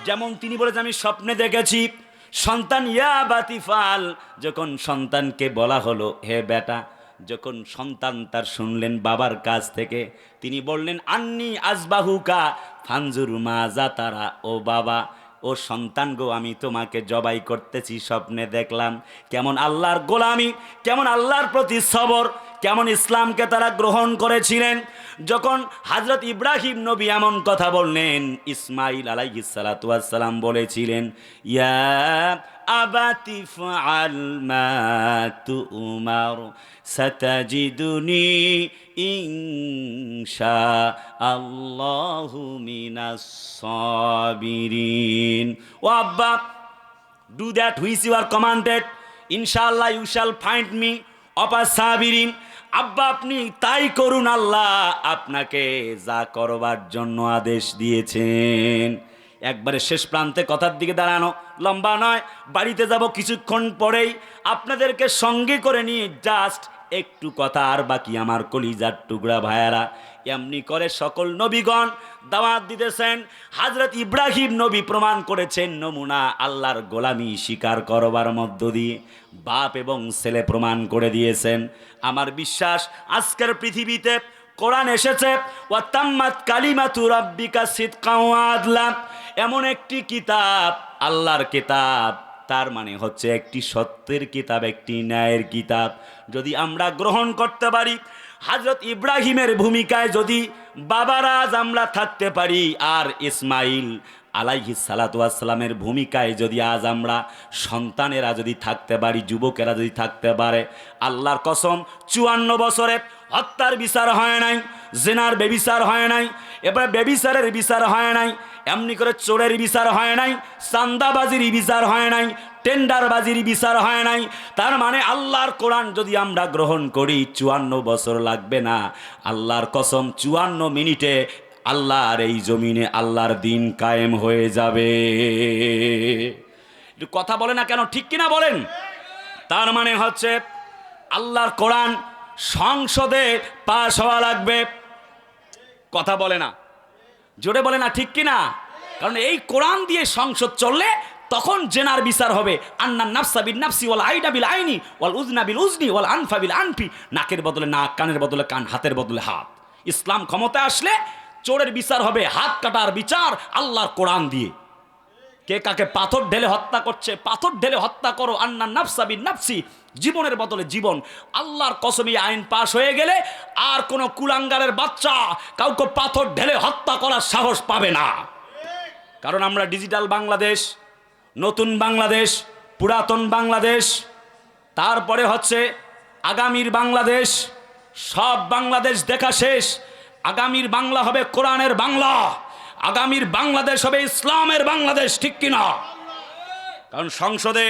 যেমন তিনি বলেছেন, আমি স্বপ্নে দেখেছি সন্তান ইয়া বাতিফাল, যখন সন্তানকে বলা হলো হে বেটা, যখন সন্তান তার শুনলেন বাবার কাছ থেকে, তিনি বললেন আন্নি আজবাহুকা ফানজুর মাজা তারা, ও বাবা, ও সন্তান গো, আমি তোমাকে জবাই করতেছি, স্বপ্নে দেখলাম। কেমন আল্লাহর গোলামি, কেমন আল্লাহর প্রতি সবর, কেমন ইসলামকে তারা গ্রহণ করেছিলেন। যখন হযরত ইব্রাহিম নবী এমন কথা বললেন, ইসমাইল আলাইহিস সালাতু ওয়াস সালাম বলেছিলেন ইয়া আবাতি ফাআল মা তুমার সাতাজিদুনি ইনশা আল্লাহু মিনাস সাবিরিন। ও আব্বা, do that which you are commanded, inshallah you shall find me of a sabirin। আব্বা, আপনি তাই করুন, আল্লাহ আপনাকে যা করবার জন্য আদেশ দিয়েছেন। একবারে শেষ প্রান্তে কথার দিকে দাঁড়ানো, লম্বা নয়, বাড়িতে যাব কিছুক্ষণ পরেই, আপনাদেরকে সঙ্গে করে নিয়ে জাস্ট একটু কথা আর বাকি আমার কলিজার টুকরা ভাইয়ারা। এমনি করে সকল নবীগণ দাওয়াত দিতেছেন। হযরত ইব্রাহিম নবী প্রমাণ করেছেন নমুনা আল্লাহর গোলামি স্বীকার করবার মধ্য দিয়ে, বাপ এবং ছেলে প্রমাণ করে দিয়েছেন। আমার বিশ্বাস আজকের পৃথিবীতে কোরআন এসেছে ওয়া তাম্মাত কালিমাতু রাব্বিকা সিদকাও ওয়া আদলা, এমন একটি কিতাব, আল্লাহর কিতাব, তার মানে হচ্ছে একটি সত্যের কিতাব, একটি ন্যায়ের কিতাব। যদি আমরা গ্রহণ করতে পারি, হযরত ইব্রাহিমের ভূমিকায় যদি বাবারা আজ আমরা থাকতে পারি, আর ইসমাইল আলাইহিস সালাতু ওয়াস সালামের ভূমিকায় যদি আজ আমরা সন্তানেরা যদি থাকতে পারি, যুবকেরা যদি থাকতে পারে, আল্লাহর কসম 54 বছরে হত্যার বিচার হয় নাই, জিনার বেবিচার হয় নাই, এবারে বেবিচারের বিচার হয় নাই, এমনি করে চোরের বিচার হয় নাই, চান্দাবাজির বিচার হয় নাই, টেন্ডারবাজির বিচার হয় নাই। তার মানে আল্লাহর কোরআন যদি আমরা গ্রহণ করি 54 বছর লাগবে না, আল্লাহর কসম 54 মিনিটে আল্লাহর এই জমিনে আল্লাহর দিন কায়েম হয়ে যাবে। কথা বলে না কেন, ঠিক কিনা বলেন? তার মানে হচ্ছে আল্লাহর কোরআন সংসদে পাশ হওয়া লাগবে। কথা বলে না, জোরে বলে না, ঠিক কিনা? কারণ এই কোরআন দিয়ে সংসদ চললে তখন জেনার বিচার হবে। আন্নান নাফসা বিন নাফসি ওয়াল আইনা বিল আইনি ওয়াল উযনা বিল উযনি ওয়াল আনফা বিল আনফি, নাকের বদলে নাক, কানের বদলে কান, হাতের বদলে হাত। ইসলাম ক্ষমতা আসলে চোরের বিচার হবে, হাত কাটার বিচার আল্লাহর কোরআন দিয়ে। কে কাকে পাথর ঢেলে হত্যা করছে, পাথর ঢেলে হত্যা করো। আন্নান নাফসা বিন নাফসি, জীবনের বদলে জীবন। আল্লাহর কসমে আইন পাশ হয়ে গেলে আর কোনো কুলাঙ্গারের বাচ্চা কাউকে পাথর ঢেলে হত্যা করার সাহস পাবে না। কারণ আমরা ডিজিটাল বাংলাদেশ, নতুন বাংলাদেশ, পুরাতন বাংলাদেশ, তারপরে হচ্ছে আগামীর বাংলাদেশ, সব বাংলাদেশ দেখা শেষ। আগামীর বাংলা হবে কোরআনের বাংলা, আগামীর বাংলাদেশ হবে ইসলামের বাংলাদেশ, ঠিক কিনা? কারণ সংসদে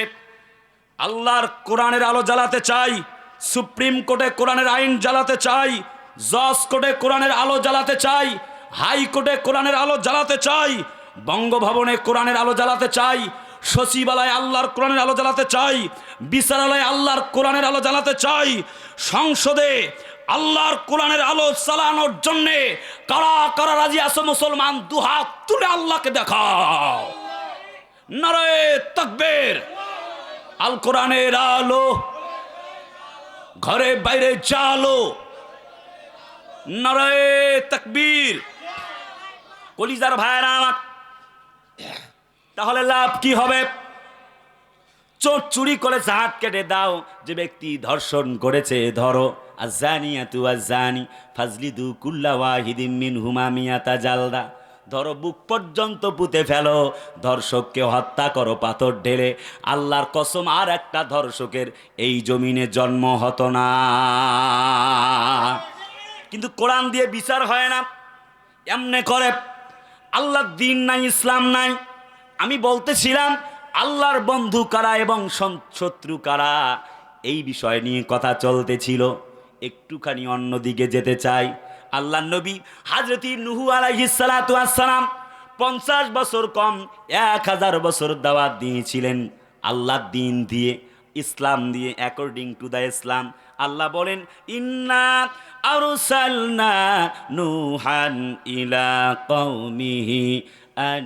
আল্লাহর কোরআনের আলো জ্বালাতে চাই, সুপ্রিম কোর্টে কোরআনের আইন জ্বালাতে চাই, জজ কোর্টে কোরআনের আলো জ্বালাতে চাই, হাইকোর্টে কোরআনের আলো জ্বালাতে চাই, বঙ্গভবনে কোরআনের আলো জ্বালাতে চাই, সচিবালয়ে আল্লাহর কোরআনের আলো জ্বালাতে চাই, বিচারালয়ে আল্লাহর কোরআনের আলো জ্বালাতে চাই। সংসদে আল্লাহর কোরআনের আলো চালানোর জন্যে কারা কারা রাজি আছো মুসলমান? দুহাত তুলে আল্লাহকে দেখাও। নারে তাকবীর। আল কোরআনের আলো ঘরে বাইরে চালো। নারে তাকবীর। কলিজার ভাইরা আমার, তাহলে লাভ কি হবে? চোর চুরি করেছে, হাত কেটে দাও। যে ব্যক্তি ধর্ষণ করেছে ধরো। আযানিয়াতু ওয়াযানি ফাজলিদু কুল্লা ওয়াহিদিম মিনহুমা মিয়াতা জালদা। ধরো বুক পর্যন্ত পুঁতে ফেলো, ধর্ষককে হত্যা করো পাথর ঢেলে, আল্লাহর কসম আর একটা ধর্ষকের এই জমিনে জন্ম হতো না। কিন্তু কোরআন দিয়ে বিচার হয় না, এমনে করে। আল্লাহর দিন নাই, ইসলাম নাই। আমি বলতেছিলাম আল্লাহর বন্ধু কারা এবং শত্রু কারা, এই বিষয় নিয়ে কথা চলতেছিল। একটুখানি অন্যদিকে যেতে চাই। আল্লাহর নবী হযরত নূহ আলাইহিস সালাতু ওয়াস সালাম 50 বছর কম 1000 বছর দাওয়াত দিয়েছিলেন আল্লাহর দিন দিয়ে, ইসলাম দিয়ে, অ্যাকর্ডিং টু দ্য ইসলাম। আল্লাহ বলেন ইন্না আরসালনা নূহান ইলা কওমিহি আন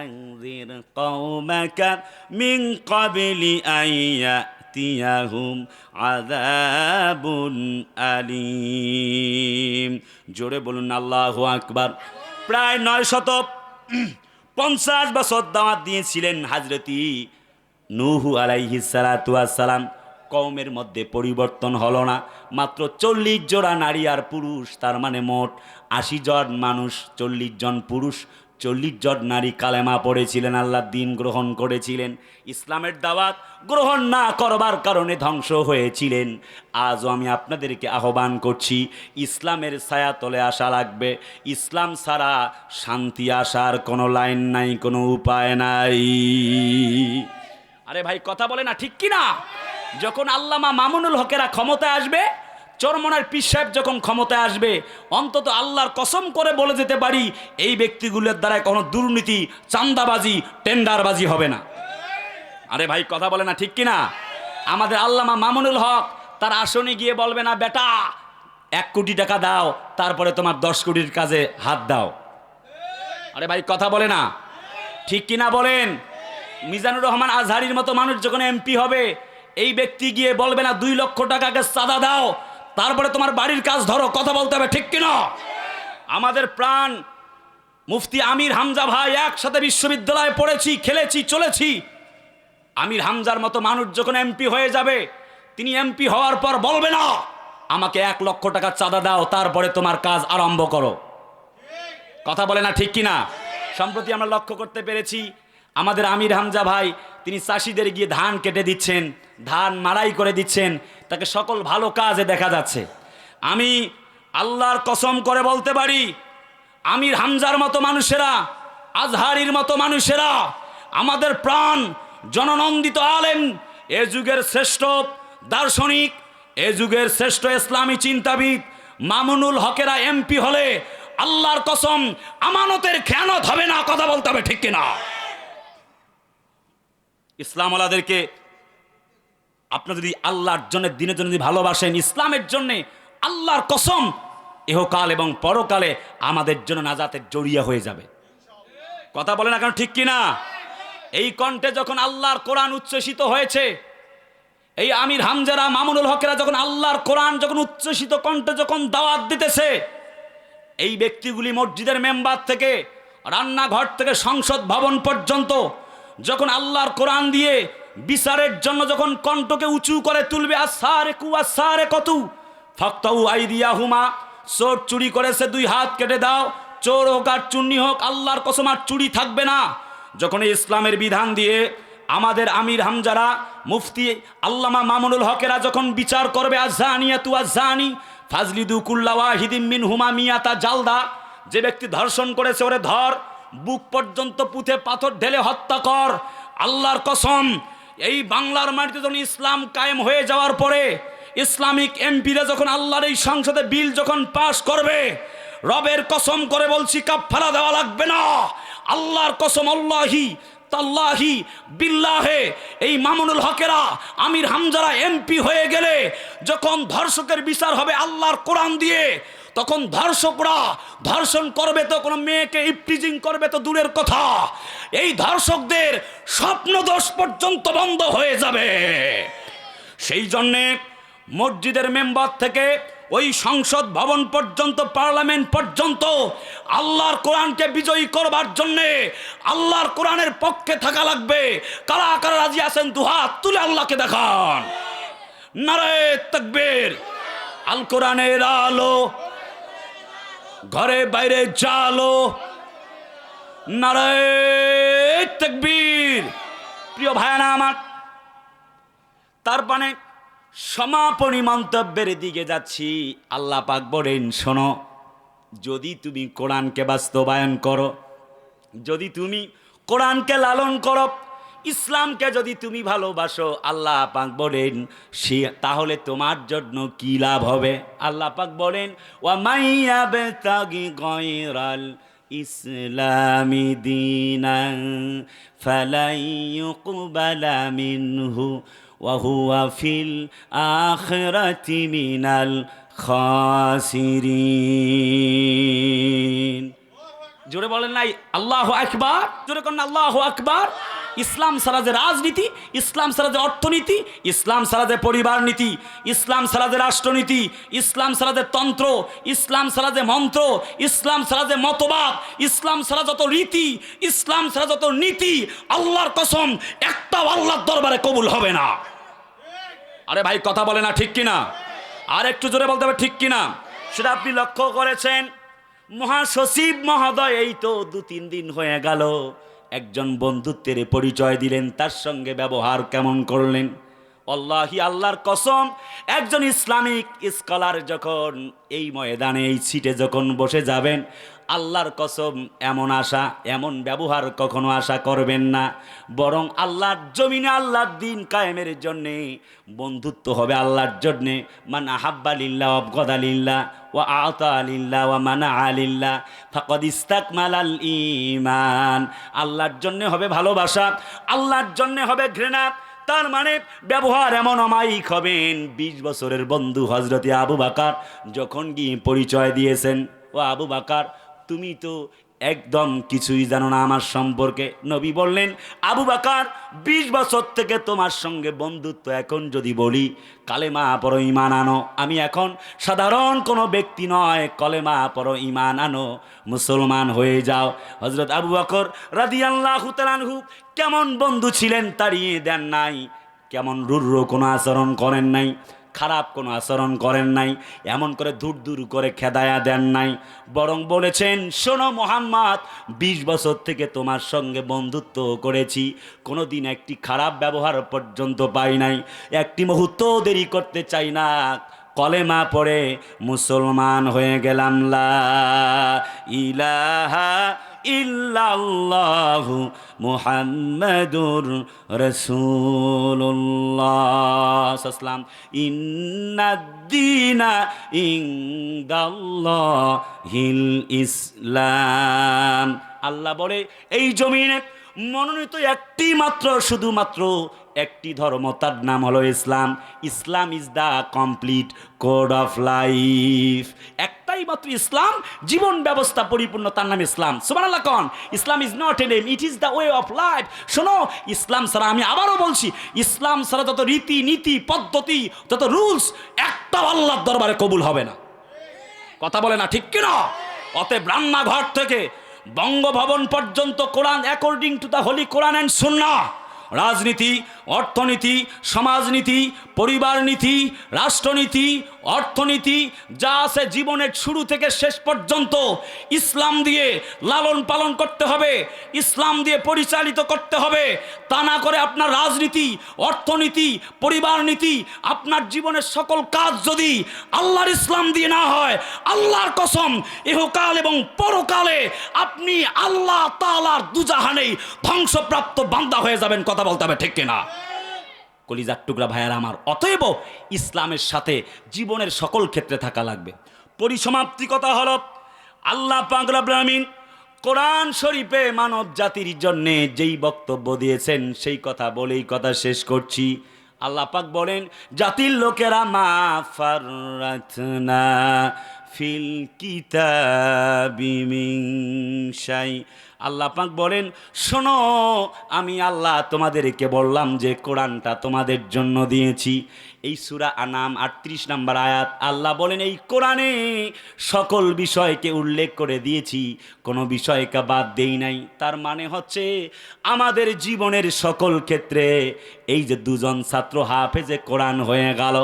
আনজির কওমাকা মিন ক্বাবলি আন ইয়াতিয়াহুম আযাবুন আলীম। জোরে বলুন আল্লাহু আকবার। প্রায় 950 বছর দাওয়াত দিয়েছিলেন হযরতি নূহ আলাইহিস সালাতু ওয়াস সালাম। কওমের মধ্যে পরিবর্তন হলো না। মাত্র 40 জোড়া নারী আর পুরুষ, তার মানে মোট 80 জন মানুষ, 40 জন পুরুষ, 40 জন নারী কালেমা পড়েছিলেন, আল্লাহর দ্বীন গ্রহণ করেছিলেন। ইসলামের দাওয়াত গ্রহণ না করবার কারণে ধ্বংস হয়েছিলেন। আজও আমি আপনাদেরকে আহ্বান করছি, ইসলামের ছায়াতলে আসা লাগবে। ইসলাম ছাড়া শান্তি আসার কোনো লাইন নাই, কোনো উপায় নাই। আরে ভাই কথা বলে না, ঠিক কি না? যখন আল্লামা মামুনুল হকেরা ক্ষমতায় আসবে, চরমনার পীর সাহেব যখন ক্ষমতায় আসবে, অন্তত আল্লাহর কসম করে বলে যেতে পারি এই ব্যক্তিগুলোর দ্বারা কোনো দুর্নীতি, চাঁদাবাজি, টেন্ডারবাজি হবে না। আরে ভাই কথা বলে না, ঠিক কি না? আমাদের আল্লামা মামুনুল হক তার আসনে গিয়ে বলবে না বেটা 1 কোটি টাকা দাও, তারপরে তোমার 10 কোটির কাজে হাত দাও। আরে ভাই কথা বলে না, ঠিক কি না বলেন? মিজানুর রহমান আজহারির মতো মানুষ যখন এমপি হবে, এই ব্যক্তি গিয়ে বলবে না 2 লক্ষ টাকাকে চাঁদা দাও, তারপরে তোমার বাড়ির কাজ ধরো। কথা বলতে হবে, ঠিক কিনা? আমাদের প্রাণ মুফতি আমির হামজা ভাই, একসাথে বিশ্ববিদ্যালয়ে পড়েছি, খেলেছি, চলেছি। আমির হামজার মতো মানুষ যখন এমপি হয়ে যাবে, তিনি এমপি হওয়ার পর বলবে না আমাকে 1 লক্ষ টাকা চাঁদা দাও, তারপরে তোমার কাজ আরম্ভ করো। কথা বলে না, ঠিক কিনা? সম্প্রতি আমরা লক্ষ্য করতে পেরেছি আমাদের আমির হামজা ভাই, তিনি চাষিদের গিয়ে ধান কেটে দিচ্ছেন, ধান মাড়াই করে দিচ্ছেন, তাকে সকল ভালো কাজে দেখা যাচ্ছে। আমি আল্লাহর কসম করে বলতে পারি, আমির হামজার মতো মানুষেরা, আজহারির মতো মানুষেরা, আমাদের প্রাণ জননন্দিত আলেম, এ যুগের শ্রেষ্ঠ দার্শনিক, এ যুগের শ্রেষ্ঠ ইসলামী চিন্তাবিদ মামুনুল হকেরা এমপি হলে আল্লাহর কসম আমানতের খেয়ানত হবে না। কথা বলতে হবে, ঠিক কিনা? ইসলাম ওয়ালাদেরকে আপনি যদি আল্লাহর জন্য, দিনের জন্য যদি ভালোবাসেন, ইসলামের জন্য, আল্লাহর কসম ইহকাল এবং পরকালে আমাদের জন্য নাজাতের জড়িয়া হয়ে যাবে। কথা বলে না কেন, ঠিক কিনা? এই কণ্ঠে যখন আল্লাহর কোরআন উচ্ছ্বসিত হয়েছে, এই আমির হামজারা, মামুনুল হকেরা যখন আল্লাহর কোরআন যখন উচ্ছ্বসিত কণ্ঠে যখন দাওয়াত দিতেছে, এই ব্যক্তিগুলি মসজিদের মেম্বার থেকে রান্নাঘর থেকে সংসদ ভবন পর্যন্ত যখন আল্লাহর কোরআন দিয়ে বিচারের জন্য যখন কণ্ঠকে উঁচু করে তুলবে, আসারে কতু ফাক্তাউ আইদিয়াহুমা, চোর চুরি করেছে 2 হাত কেটে দাও, চোর হোক আর চুন্নি হোক, আল্লাহর কসম আর চুরি থাকবে না। যখন এই ইসলামের বিধান দিয়ে আমাদের আমির হামজারা, মুফতি আল্লামা মামুনুল হকেরা যখন বিচার করবে, আযানিয়াতু আযানি ফাজলিদু কুল্লা ওয়াহিদিম মিনহুমা মিয়াতা জালদা, যে ব্যক্তি ধর্ষণ করেছে ওরে ধর, বুক পর্যন্ত পুঁতে পাথর ঢেলে হত্যা কর। আল্লাহর কসম, এই বাংলার মাটিতে যখন ইসলাম কায়েম হয়ে যাওয়ার পরে, ইসলামিক এমপিরা যখন আল্লাহর এই সংসদে বিল যখন পাশ করবে, রবের কসম করে বলছি কাফারা দেওয়া লাগবে না। আল্লাহর কসম, আল্লাহি তাল্লাহি বিল্লাহে, এই মামুনুল হকেরা, আমির হামজারা এমপি হয়ে গেলে যখন ধর্ষকের বিচার হবে আল্লাহর কোরআন দিয়ে, তখন ধর্ষকরা ধর্ষণ করবে তো, কোনো মেয়েকে ইফটিজিং করবে তো দূরের কথা, এই ধর্ষকদের স্বপ্নদোষ পর্যন্ত বন্ধ হয়ে যাবে। সেই জন্যে মসজিদের মেম্বার থেকে ওই সংসদ ভবন পর্যন্ত, পার্লামেন্ট পর্যন্ত আল্লাহর কোরআনকে বিজয়ী করবার জন্যে আল্লাহর কোরআনের পক্ষে থাকা লাগবে। কারা কারা রাজি আছেন 2 হাত তুলে আল্লাহকে দেখান। নারে তাকবীর। আল কোরআনের আলো ঘরে বাইরে জালো, নারায়ে তাকবীর। প্রিয় ভাইরা আমার, তার মানে সমাপনী মন্তব্যের দিকে যাচ্ছি। আল্লাহ পাক বলেন, শোনো, যদি তুমি কোরআনকে বাস্তবায়ন করো, যদি তুমি কোরআনকে লালন করো, ইসলামকে যদি তুমি ভালোবাসো, আল্লাহ পাক বলেন তাহলে তোমার জন্য কি লাভ হবে। আল্লাহ পাক বলেন, ওয়া মাইয়াবতাগি গায়রাল ইসলামি দীনান ফালাই ইউকবালা মিনহু ওয়া হুয়া ফিল আখিরাতি মিনাল খাসিরিন। জোরে বলেন নাই আল্লাহু আকবার, জোরে করেন আল্লাহু আকবার। ইসলাম ছাড়া যে রাজনীতি, ইসলাম ছাড়া যে অর্থনীতি, ইসলাম ছাড়া যে পরিবার নীতি, ইসলাম ছাড়া যে রাষ্ট্রনীতি, ইসলাম ছাড়া যে তন্ত্র, ইসলাম ছাড়া যে মন্ত্র, ইসলাম ছাড়া যে মতবাদ, ইসলাম ছাড়া যত রীতি, ইসলাম ছাড়া যত নীতি, আল্লাহর কসম একটাও আল্লাহর দরবারে কবুল হবে না। আরে ভাই কথা বলে না ঠিক কিনা? আর একটু জোরে বলতে হবে ঠিক কিনা। সেটা আপনি লক্ষ্য করেছেন, মহাসচিব মহোদয় এই তো 2-3 দিন হয়ে গেল একজন বন্ধুত্বের পরিচয় দিলেন, তার সঙ্গে ব্যবহার কেমন করলেন। আল্লাহি আল্লাহর কসম, একজন ইসলামিক স্কলার যখন এই ময়দানে এই সিটে যখন বসে যাবেন, আল্লাহর কসম এমন আশা এমন ব্যবহার কখনো আশা করবেন না। বরং আল্লাহর জমিনে আল্লাহর দিন কায়েমের জন্যে বন্ধুত্ব হবে আল্লাহর জন্যে। মান আহাব্বা লিল্লাহ ওয়া আবগাদা লিল্লাহ ওয়া আতা লিল্লাহ ওয়া মানাআ লিল্লাহ ফাকাদ ইসতাকমালাল ঈমান। আল্লাহর জন্যে হবে ভালোবাসা, আল্লাহর জন্যে হবে ঘৃণা। তার মানে ব্যবহার এমন অমায়িক হবেন। 20 বছরের বন্ধু হযরতে আবু বকর যখন গিয়ে পরিচয় দিয়েছেন, ও আবু বকর তুমি তো একদম কিছুই জানো না আমার সম্পর্কে। নবী বললেন, আবু বকর 20 বছর থেকে তোমার সঙ্গে বন্ধুত্ব, এখন যদি বলি কালেমা পড়ো ঈমান আনো, আমি এখন সাধারণ কোনো ব্যক্তি নয়, কলেমা পড়ো ঈমান আনো, মুসলমান হয়ে যাও। হযরত আবু বকর রাদিয়াল্লাহু তাআলা আনহু কেমন বন্ধু ছিলেন তাড়িয়ে দেন নাই, কেমন রুদ্র কোনো আচরণ করেন নাই, খারাপ কোনো আচরণ করেন নাই, এমন করে দূর দূর করে খেদায়া দেন নাই। বরং বলেছেন, শোনো মুহাম্মদ, 20 বছর থেকে তোমার সঙ্গে বন্ধুত্ব করেছি, কোনো দিন একটি খারাপ ব্যবহার পর্যন্ত পাই নাই, একটি মুহূর্ত দেরি করতে চাই না, কলেমা পড়ে মুসলমান হয়ে গেলাম। লা ইলাহা ইল্লাল্লাহু মুহাম্মাদুর রাসূলুল্লাহ সাল্লাম ইন্নাদ-দীনা ইনদাল্লাহিল ইসলাম। আল্লাহ বলে এই জমিনে মনোনীত একটি মাত্র, শুধুমাত্র একটি ধর্ম, তার নাম হলো ইসলাম। Islam is the complete code of life. একটাই মাত্র ইসলাম, জীবন ব্যবস্থা পরিপূর্ণ, তার নাম ইসলাম। সুবহানাল্লাহ কোন। Islam is not a name, it is the way of life. শোনো, ইসলাম ছাড়া, আমি আবারও বলছি, ইসলাম ছাড়া যত রীতি নীতি পদ্ধতি, যত রুলস, একটাও আল্লাহর দরবারে কবুল হবে না। কথা বলে না ঠিক কিনা? অতএব রান্নাঘর থেকে বঙ্গভবন পর্যন্ত কোরআন, according to the holy Quran and Sunnah, রাজনীতি, অর্থনীতি, সমাজনীতি, পরিবার নীতি, রাষ্ট্রনীতি, অর্থনীতি যা আছে জীবনের শুরু থেকে শেষ পর্যন্ত ইসলাম দিয়ে লালন পালন করতে হবে, ইসলাম দিয়ে পরিচালিত করতে হবে। তা না করে আপনার রাজনীতি, অর্থনীতি, পরিবার নীতি, আপনার জীবনের সকল কাজ যদি আল্লাহর ইসলাম দিয়ে না হয়, আল্লাহর কসম ইহকাল এবং পরকালে আপনি আল্লাহ তাআলার দুজাহানেই ধ্বংসপ্রাপ্ত বান্দা হয়ে যাবেন। কথা বলতে হবে ঠিক কিনা? কলিজার টুকরা ভাইয়ারা আমার, অতএব ইসলামের সাথে জীবনের সকল ক্ষেত্রে থাকা লাগবে। পরিসমাপ্তি কথা হলো, আল্লাহ পাক রব্বুল আলামিন কোরআন শরীফে মানব জাতির জন্যে যেই বক্তব্য দিয়েছেন সেই কথা বলেই কথা শেষ করছি। আল্লাহ পাক বলেন, জাতির লোকেরা মা ফাররাতনা ফিল কিতাবি মিন শাই। আল্লাহ পাক বলেন, শোনো, আমি আল্লাহ তোমাদেরকে বললাম যে কোরআনটা তোমাদের জন্য দিয়েছি। এই সূরা আনাম 38 নম্বর আয়াত। আল্লাহ বলেন, এই কোরআনে সকল বিষয়কে উল্লেখ করে দিয়েছি, কোনো বিষয়কে বাদ দেই নাই। তার মানে হচ্ছে আমাদের জীবনের সকল ক্ষেত্রে এই যে দুজন ছাত্র হাফেজে কোরআন হয়ে গেল,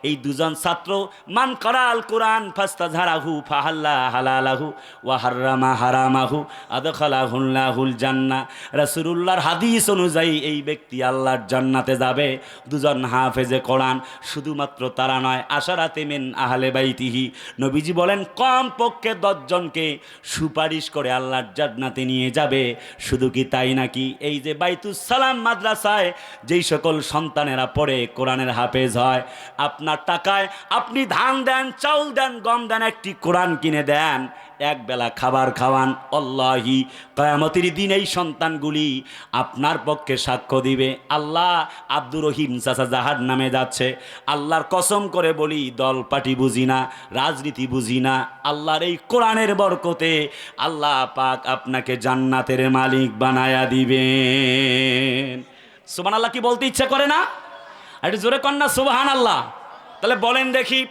এই দুজন ছাত্র মান করাল কোরআন ফাস্তাযহারাহু ফাহাল্লা হালালাহু ওয়া হাররামা হারামাহু আদখালা লাহুল জান্নাহ। রাসূলুল্লাহর হাদিস অনুযায়ী এই ব্যক্তি আল্লাহর জান্নাতে যাবে। দুজন হাফেজে কোরআন, শুধুমাত্র তারা নয়, আশারাতে মিন আহলে বাইতিহি, নবীজি বলেন কমপক্ষে 10 জনকে সুপারিশ করে আল্লাহর জান্নাতে নিয়ে যাবে। শুধু কি তাই নাকি, এই যে বাইতুস সালাম মাদ্রাসায় যেই সকল সন্তানেরা পড়ে কোরআনের হাফেজ হয়, আপনার টাকায় আপনি ধান দেন, চাউল দেন, গম দেন, একটি কোরআন কিনে দেন, এক বেলা খাবার খাওয়ান, আল্লাহি কিয়ামতের দিন এই সন্তানগুলি আপনার পক্ষে সাক্ষ্য দিবে। আল্লাহ, আব্দুর রহিম চাচা জাহান্নামে যাচ্ছে, আল্লাহর কসম করে বলি দল পার্টি বুঝি না, রাজনীতি বুঝি না, আল্লাহর এই কোরআনের বরকতে আল্লাহ পাক আপনাকে জান্নাতের মালিক বানায়া দিবেন। সুবহানাল্লাহ কি বলতে ইচ্ছা করে না? একটু জোরে কন্যা সুবহানাল্লাহ। তাহলে বলেন দেখি,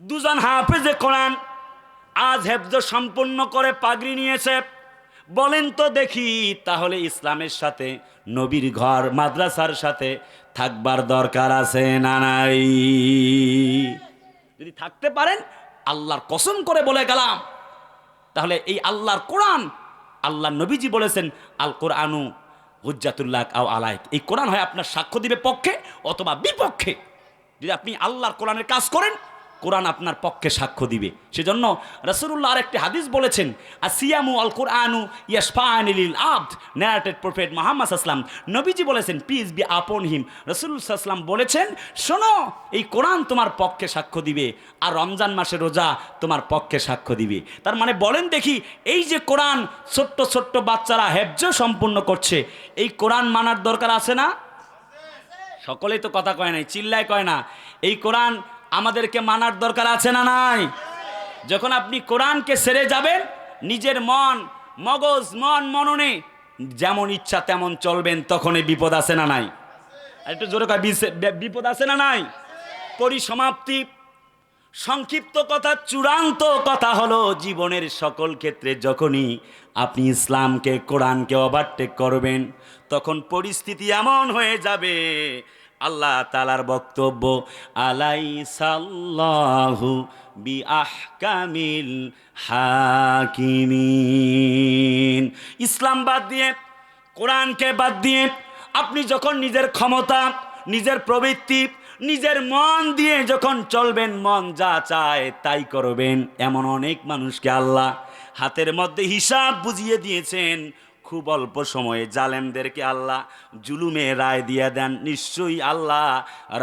দুজন হাফেজে কোরআন আজ হেফজ সম্পূর্ণ করে পাগড়ি নিয়েছে, বলেন তো দেখি তাহলে ইসলামের সাথে, নবীর ঘর মাদ্রাসার সাথে থাকবার দরকার আছে না নাই? যদি থাকতে পারেন, আল্লাহর কসম করে বলে গেলাম, তাহলে এই আল্লাহর কোরআন, আল্লাহর নবীজি বলেছেন আল কোরআনু হুজ্জাতুল্লাহ আও আলাইক, এই কোরআন হয় আপনার সাক্ষ্য দিবে পক্ষে অথবা বিপক্ষে। যদি আপনি আল্লাহর কোরআনের কাজ করেন, কোরআন আপনার পক্ষে সাক্ষ্য দিবে। সেজন্য রাসূলুল্লাহ আরেকটি হাদিস বলেছেন, আসিয়ামু আল কোরআনু ইয়াশফাআনি লিল আবদ, ন্যারেটেড প্রফেট মুহাম্মদ সাল্লাল্লাহু আলাইহি ওয়াসাল্লাম, নবীজি বলেছেন পিস বি আপন হিম, রাসূলুল্লাহ সাল্লাল্লাহু আলাইহি ওয়াসাল্লাম বলেছেন, শোনো এই কোরআন তোমার পক্ষে সাক্ষ্য দিবে, আর রমজান মাসে রোজা তোমার পক্ষে সাক্ষ্য দিবে। তার মানে বলেন দেখি, এই যে কোরআন ছোট্ট ছোট্ট বাচ্চারা হেফজ সম্পূর্ণ করছে, এই কোরআন মানার দরকার আছে না? সকলেই তো কথা কয় নাই, চিল্লায় কয় না। এই কোরআন আমাদেরকে মানার দরকার আছে না নাই? যখন আপনি কোরআনকে ছেড়ে যাবেন, নিজের মন মগজ মন মননে যেমন ইচ্ছা তেমন চলবেন, তখনই বিপদ আছে না নাই? আর একটু জোরে কয়, বিপদ আছে না নাই? পরিসমাপ্তি, সংক্ষিপ্ত কথা, চূড়ান্ত কথা হলো, জীবনের সকল ক্ষেত্রে যখনই আপনি ইসলামকে কোরআনকে ওভারটেক করবেন, তখন পরিস্থিতি এমন হয়ে যাবে, আল্লাহ তাআলার বক্তব্য, আলাইসাল্লাহু বিআহকামিল হাকিমিন। ইসলাম বাদ দিয়ে, কোরআনকে বাদ দিয়ে আপনি যখন নিজের ক্ষমতা, নিজের প্রবৃত্তি, নিজের মন দিয়ে যখন চলবেন, মন যা চায় তাই করবেন, এমন অনেক মানুষকে আল্লাহ হাতের মধ্যে হিসাব বুঝিয়ে দিয়েছেন। খুব অল্প সময়ে জালেমদেরকে আল্লাহ জুলুমে রায় দিয়ে দেন। নিশ্চয়ই আল্লাহ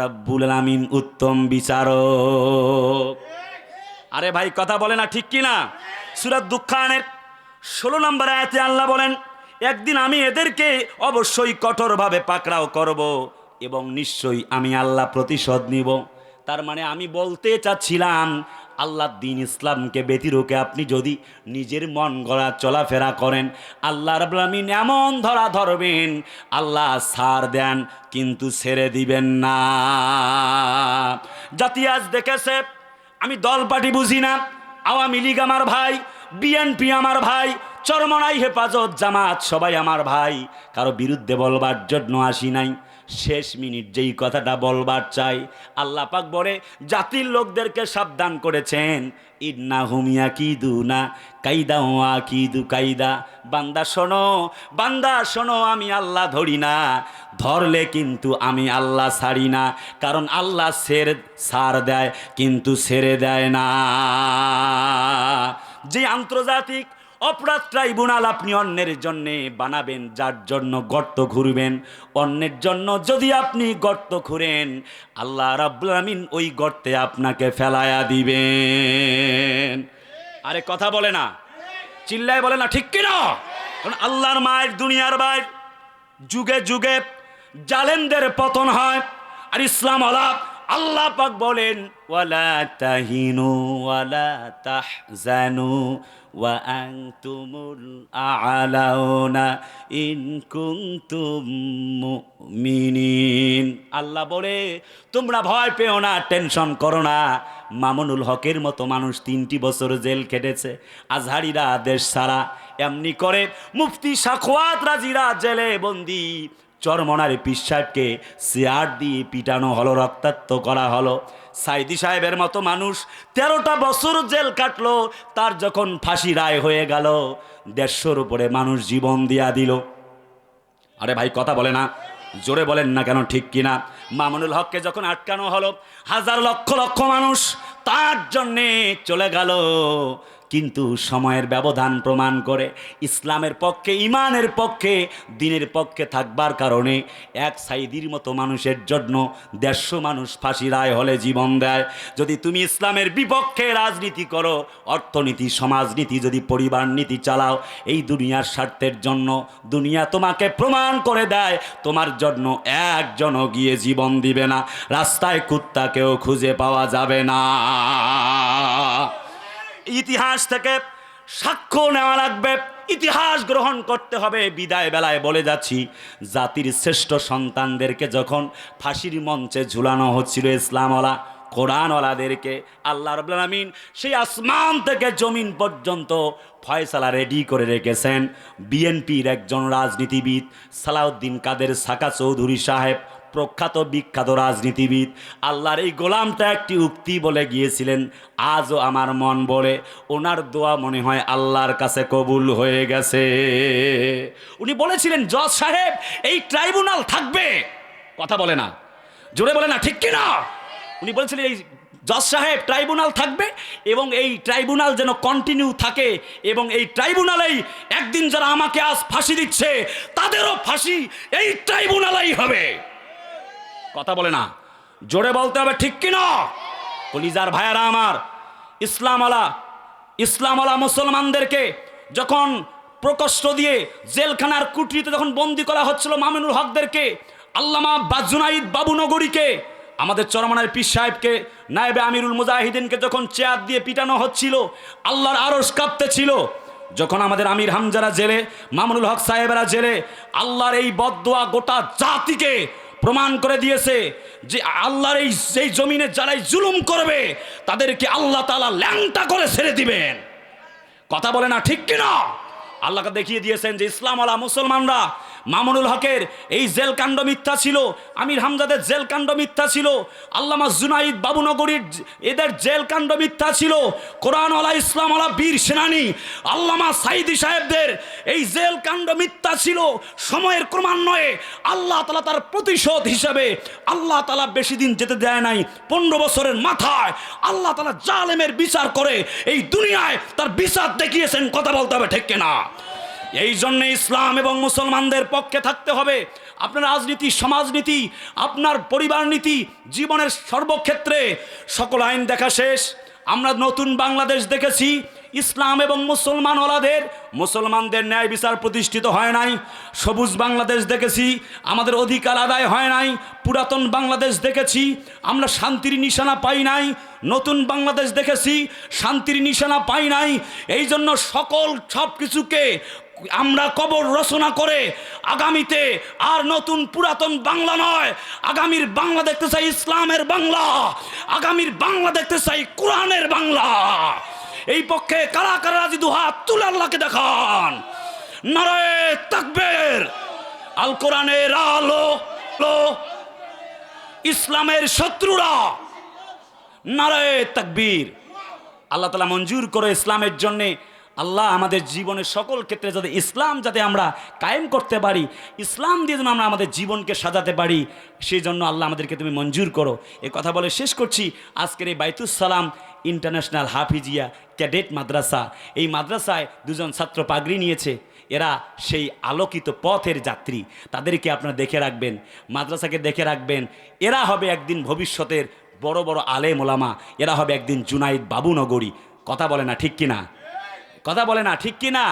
রাব্বুল আলামিন উত্তম বিচারক। আরে ভাই কথা বলে না, ঠিক কি না? সূরা দুখানের 16 নম্বর আয়াতে আল্লাহ বলেন, একদিন আমি এদেরকে অবশ্যই কঠোরভাবে পাকড়াও করব এবং নিশ্চয়ই আমি আল্লাহ প্রতিশোধ নিব। তার মানে আমি বলতে চাচ্ছিলাম, আল্লাহর দিন ইসলামকে ব্যতিরেকে আপনি যদি নিজের মন গড়া চলাফেরা করেন, আল্লাহ রাব্বুল আলামিন এমন ধরা ধরবেন, আল্লাহ ছাড় দেন কিন্তু ছেড়ে দিবেন না। জাতি আজ দেখেছে, আমি দল পার্টি বুঝি না, আওয়ামী লীগ আমার ভাই, বিএনপি আমার ভাই, চরমনাই হেফাজত জামাত সবাই আমার ভাই, কারো বিরুদ্ধে বলবার জন্য আসি নাই। শেষ মিনিট যেই কথাটা বলবার চাই, আল্লাহ পাক বলে জাতির লোকদেরকে সাবধান করেছেন, ইন্নাহুম ইয়াকিদুনা কাইদা ওয়া আকিদু কাইদা। বান্দা শোনো, বান্দা শোনো, আমি আল্লাহ ধরি না, ধরলে কিন্তু আমি আল্লাহ ছাড়ি না, কারণ আল্লাহ ছাড় দেয় কিন্তু ছেড়ে দেয় না। যে আন্তর্জাতিক অপরাধ ট্রাইব্যুনাল আপনি অন্যের জন্যে বানাবেন, যার জন্য গর্ত খুঁড়বেন, অন্যের জন্য যদি আপনি গর্ত খুঁড়েন, আল্লাহ রাব্বুল আলামিন ওই গর্তে আপনাকে ফেলায়া দিবেন। আরে কথা বলে না, চিল্লায় বলে না, ঠিক কিনা? কারণ আল্লাহর মায়ের দুনিয়ার বাইর, যুগে যুগে জালেমদের পতন হয়, আর ইসলাম আল্লাহ পাক বলেন, ওয়ালা তাহিনু ওয়ালা তাহজানু ওয়া আনতুমুল আ'লাউনা ইন কুনতুম মুমিনিন। আল্লাহ বলে তোমরা ভয় পেও না, টেনশন করো না। মামুনুল হকের মতো মানুষ 3টি বছর জেল খেটেছে, আজহারিরা দেশ ছাড়া, এমনি করে মুফতি সাখওয়াত রাজিরা জেলে বন্দি, চরমনার পীর সাহেবকে চেয়ার দিয়ে পিটানো হলো, রক্তাক্ত করা হলো। সাইদি সাহেবের মতো মানুষ 13টা বছর জেল কাটলো, তার যখন ফাঁসি রায় হয়ে গেল, 150-র উপরে মানুষ জীবন দিয়া দিল। আরে ভাই কথা বলে না, জোরে বলেন না কেন, ঠিক কিনা? মামুনুল হককে যখন আটকানো হলো, হাজার লক্ষ লক্ষ মানুষ তার জন্যে চলে গেল, কিন্তু সময়ের ব্যবধান প্রমাণ করে ইসলামের পক্ষে, ইমানের পক্ষে, দিনের পক্ষে থাকবার কারণে এক সাইদির মতো মানুষের জন্য 150 মানুষ ফাঁসির রায় হলে জীবন দেয়। যদি তুমি ইসলামের বিপক্ষে রাজনীতি করো, অর্থনীতি, সমাজনীতি, যদি পরিবার নীতি চালাও, এই দুনিয়ার স্বার্থের জন্য, দুনিয়া তোমাকে প্রমাণ করে দেয় তোমার জন্য একজনও গিয়ে জীবন দিবে না, রাস্তায় কুত্তাকেও খুঁজে পাওয়া যাবে না। ইতিহাস থেকে সাক্ষ্য নেওয়া লাগবে, ইতিহাস গ্রহণ করতে হবে। বিদায় বেলায় বলে যাচ্ছি, জাতির শ্রেষ্ঠ সন্তানদেরকে যখন ফাঁসির মঞ্চে ঝুলানো হচ্ছিল, ইসলামওয়ালা, কোরআনওয়ালাদেরকে আল্লাহ রাব্বুল আলামিন সেই আসমান থেকে জমিন পর্যন্ত ফয়সালা রেডি করে রেখেছেন। বিএনপির একজন রাজনীতিবিদ সালাউদ্দিন কাদের সাকা চৌধুরী সাহেব, প্রখ্যাত বিখ্যাত রাজনীতিবিদ, আল্লাহর এই গোলামটা একটি উক্তি বলে গিয়েছিলেন, আজও আমার মন বলে ওনার দোয়া মনে হয় আল্লাহর কাছে কবুল হয়ে গেছে। উনি বলেছিলেন, জজ সাহেব এই ট্রাইব্যুনাল থাকবে। কথা বলে না, জোরে বলে না, ঠিক কিনা? উনি বলেছিলেন এই জজ সাহেব ট্রাইব্যুনাল থাকবে এবং এই ট্রাইব্যুনাল যেন কন্টিনিউ থাকে, এবং এই ট্রাইব্যুনালেই একদিন যারা আমাকে আজ ফাঁসি দিচ্ছে তাদেরও ফাঁসি এই ট্রাইব্যুনালেই হবে। কথা বলে না, জোরে বলতে হবে, ঠিক কিনা? কলিজার ভাইয়ারা আমার, ইসলামওয়ালা মুসলমানদেরকে যখন প্রকোষ্ঠ দিয়ে জেলখানার কুঠরিতে যখন বন্দি করা হচ্ছিল মামুনুল হকদেরকে, আল্লামা জুনাইদ বাবুনগরীকে, আমাদের চরমনার পীর সাহেবকে, নায়েবে আমিরুল মুজাহিদিনকে যখন চেয়ার দিয়ে পিটানো হচ্ছিল, আল্লাহর আরশ কাঁপতেছিল। যখন আমাদের আমির হামজারা জেলে, মামুনুল হক সাহেবেরা জেলে, আল্লাহর এই বদদোয়া গোটা জাতিকে প্রমাণ করে দিয়েছে যে আল্লাহর এই জমিনে যারাই জুলুম করবে তাদেরকে আল্লাহ তাআলা ল্যাংটা করে ছেড়ে দিবেন। কথা বলে না, ঠিক কিনা? আল্লাহকে দেখিয়ে দিয়েছেন যে ইসলামওয়ালা মুসলমানরা, মামুনুল হকের এই জেলকাণ্ড মিথ্যা ছিল, আমির হামজাদের জেলকাণ্ড মিথ্যা ছিল, আল্লামা জুনাইদ বাবুনগরীর এদের জেলকাণ্ড মিথ্যা ছিল, কোরআনওয়ালা ইসলামওয়ালা বীর সেনানী আল্লামা সাইদি সাহেবদের এই জেলকাণ্ড মিথ্যা ছিল। সময়ের ক্রমান্বয়ে আল্লাহ তাআলা তার প্রতিশোধ হিসাবে আল্লাহ তাআলা বেশি দিন যেতে দেয় নাই, 15 বছরের মাথায় আল্লাহ তাআলা জালেমের বিচার করে এই দুনিয়ায় তার বিচার দেখিয়েছেন। কথা বলতে হবে, ঠিক কিনা? এই জন্য ইসলাম এবং মুসলমানদের পক্ষে থাকতে হবে। আপনার রাজনীতি, সমাজনীতি, আপনার পরিবার নীতি, জীবনের সর্বক্ষেত্রে সকল আইন দেখা শেষ। আমরা নতুন বাংলাদেশ দেখেছি, ইসলাম এবং মুসলমানদের ন্যায় বিচার প্রতিষ্ঠিত হয় নাই। সবুজ বাংলাদেশ দেখেছি, আমাদের অধিকার আদায় হয় নাই। পুরাতন বাংলাদেশ দেখেছি, আমরা শান্তির নিশানা পাই নাই। নতুন বাংলাদেশ দেখেছি, শান্তির নিশানা পাই নাই। এই জন্য সব কিছুকে আমরা কবর রচনা করে আগামীতে আর নতুন পুরাতন বাংলা নয়, আগামীর বাংলা দেখতে চাই ইসলামের বাংলা, আগামীর বাংলা দেখতে চাই কোরআনের বাংলা। এই পক্ষে কারা কারা রাজি? দুহাত তুলে আল্লাহকে দেখান। নারে তাকবীর! আল কোরআনের আলো, ইসলামের শত্রুরা, নারে তাকবীর! আল্লাহ তাআলা মঞ্জুর করে ইসলামের জন্যে, আল্লাহ আমাদের জীবনের সকল ক্ষেত্রে যাতে ইসলাম যাতে আমরা কায়েম করতে পারি, ইসলাম দিয়ে যেন আমরা আমাদের জীবনকে সাজাতে পারি, সেই জন্য আল্লাহ আমাদেরকে তুমি মঞ্জুর করো। এ কথা বলে শেষ করছি। আজকের এই বাইতুস সালাম ইন্টারন্যাশনাল হাফিজিয়া ক্যাডেট মাদ্রাসা, এই মাদ্রাসায় 2 জন ছাত্র পাগড়ি নিয়েছে। এরা সেই আলোকিত পথের যাত্রী, তাদেরকে আপনারা দেখে রাখবেন, মাদ্রাসাকে দেখে রাখবেন। এরা হবে একদিন ভবিষ্যতের বড় বড় আলেম ওলামা, এরা হবে একদিন জুনাইদ বাবুনগরী। কথা বলে না, ঠিক কিনা? কথা বলে না, ঠিক কিনা?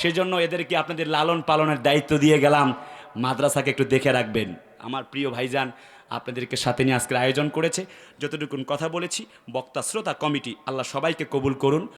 সেজন্য এদেরকে আপনাদের লালন পালনের দায়িত্ব দিয়ে গেলাম। মাদ্রাসাকে একটু দেখে রাখবেন। আমার প্রিয় ভাইজান আপনাদেরকে সাথে নিয়ে আজকের আয়োজন করেছে। যতটুকুন কথা বলেছি, বক্তা শ্রোতা কমিটি, আল্লাহ সবাইকে কবুল করুন।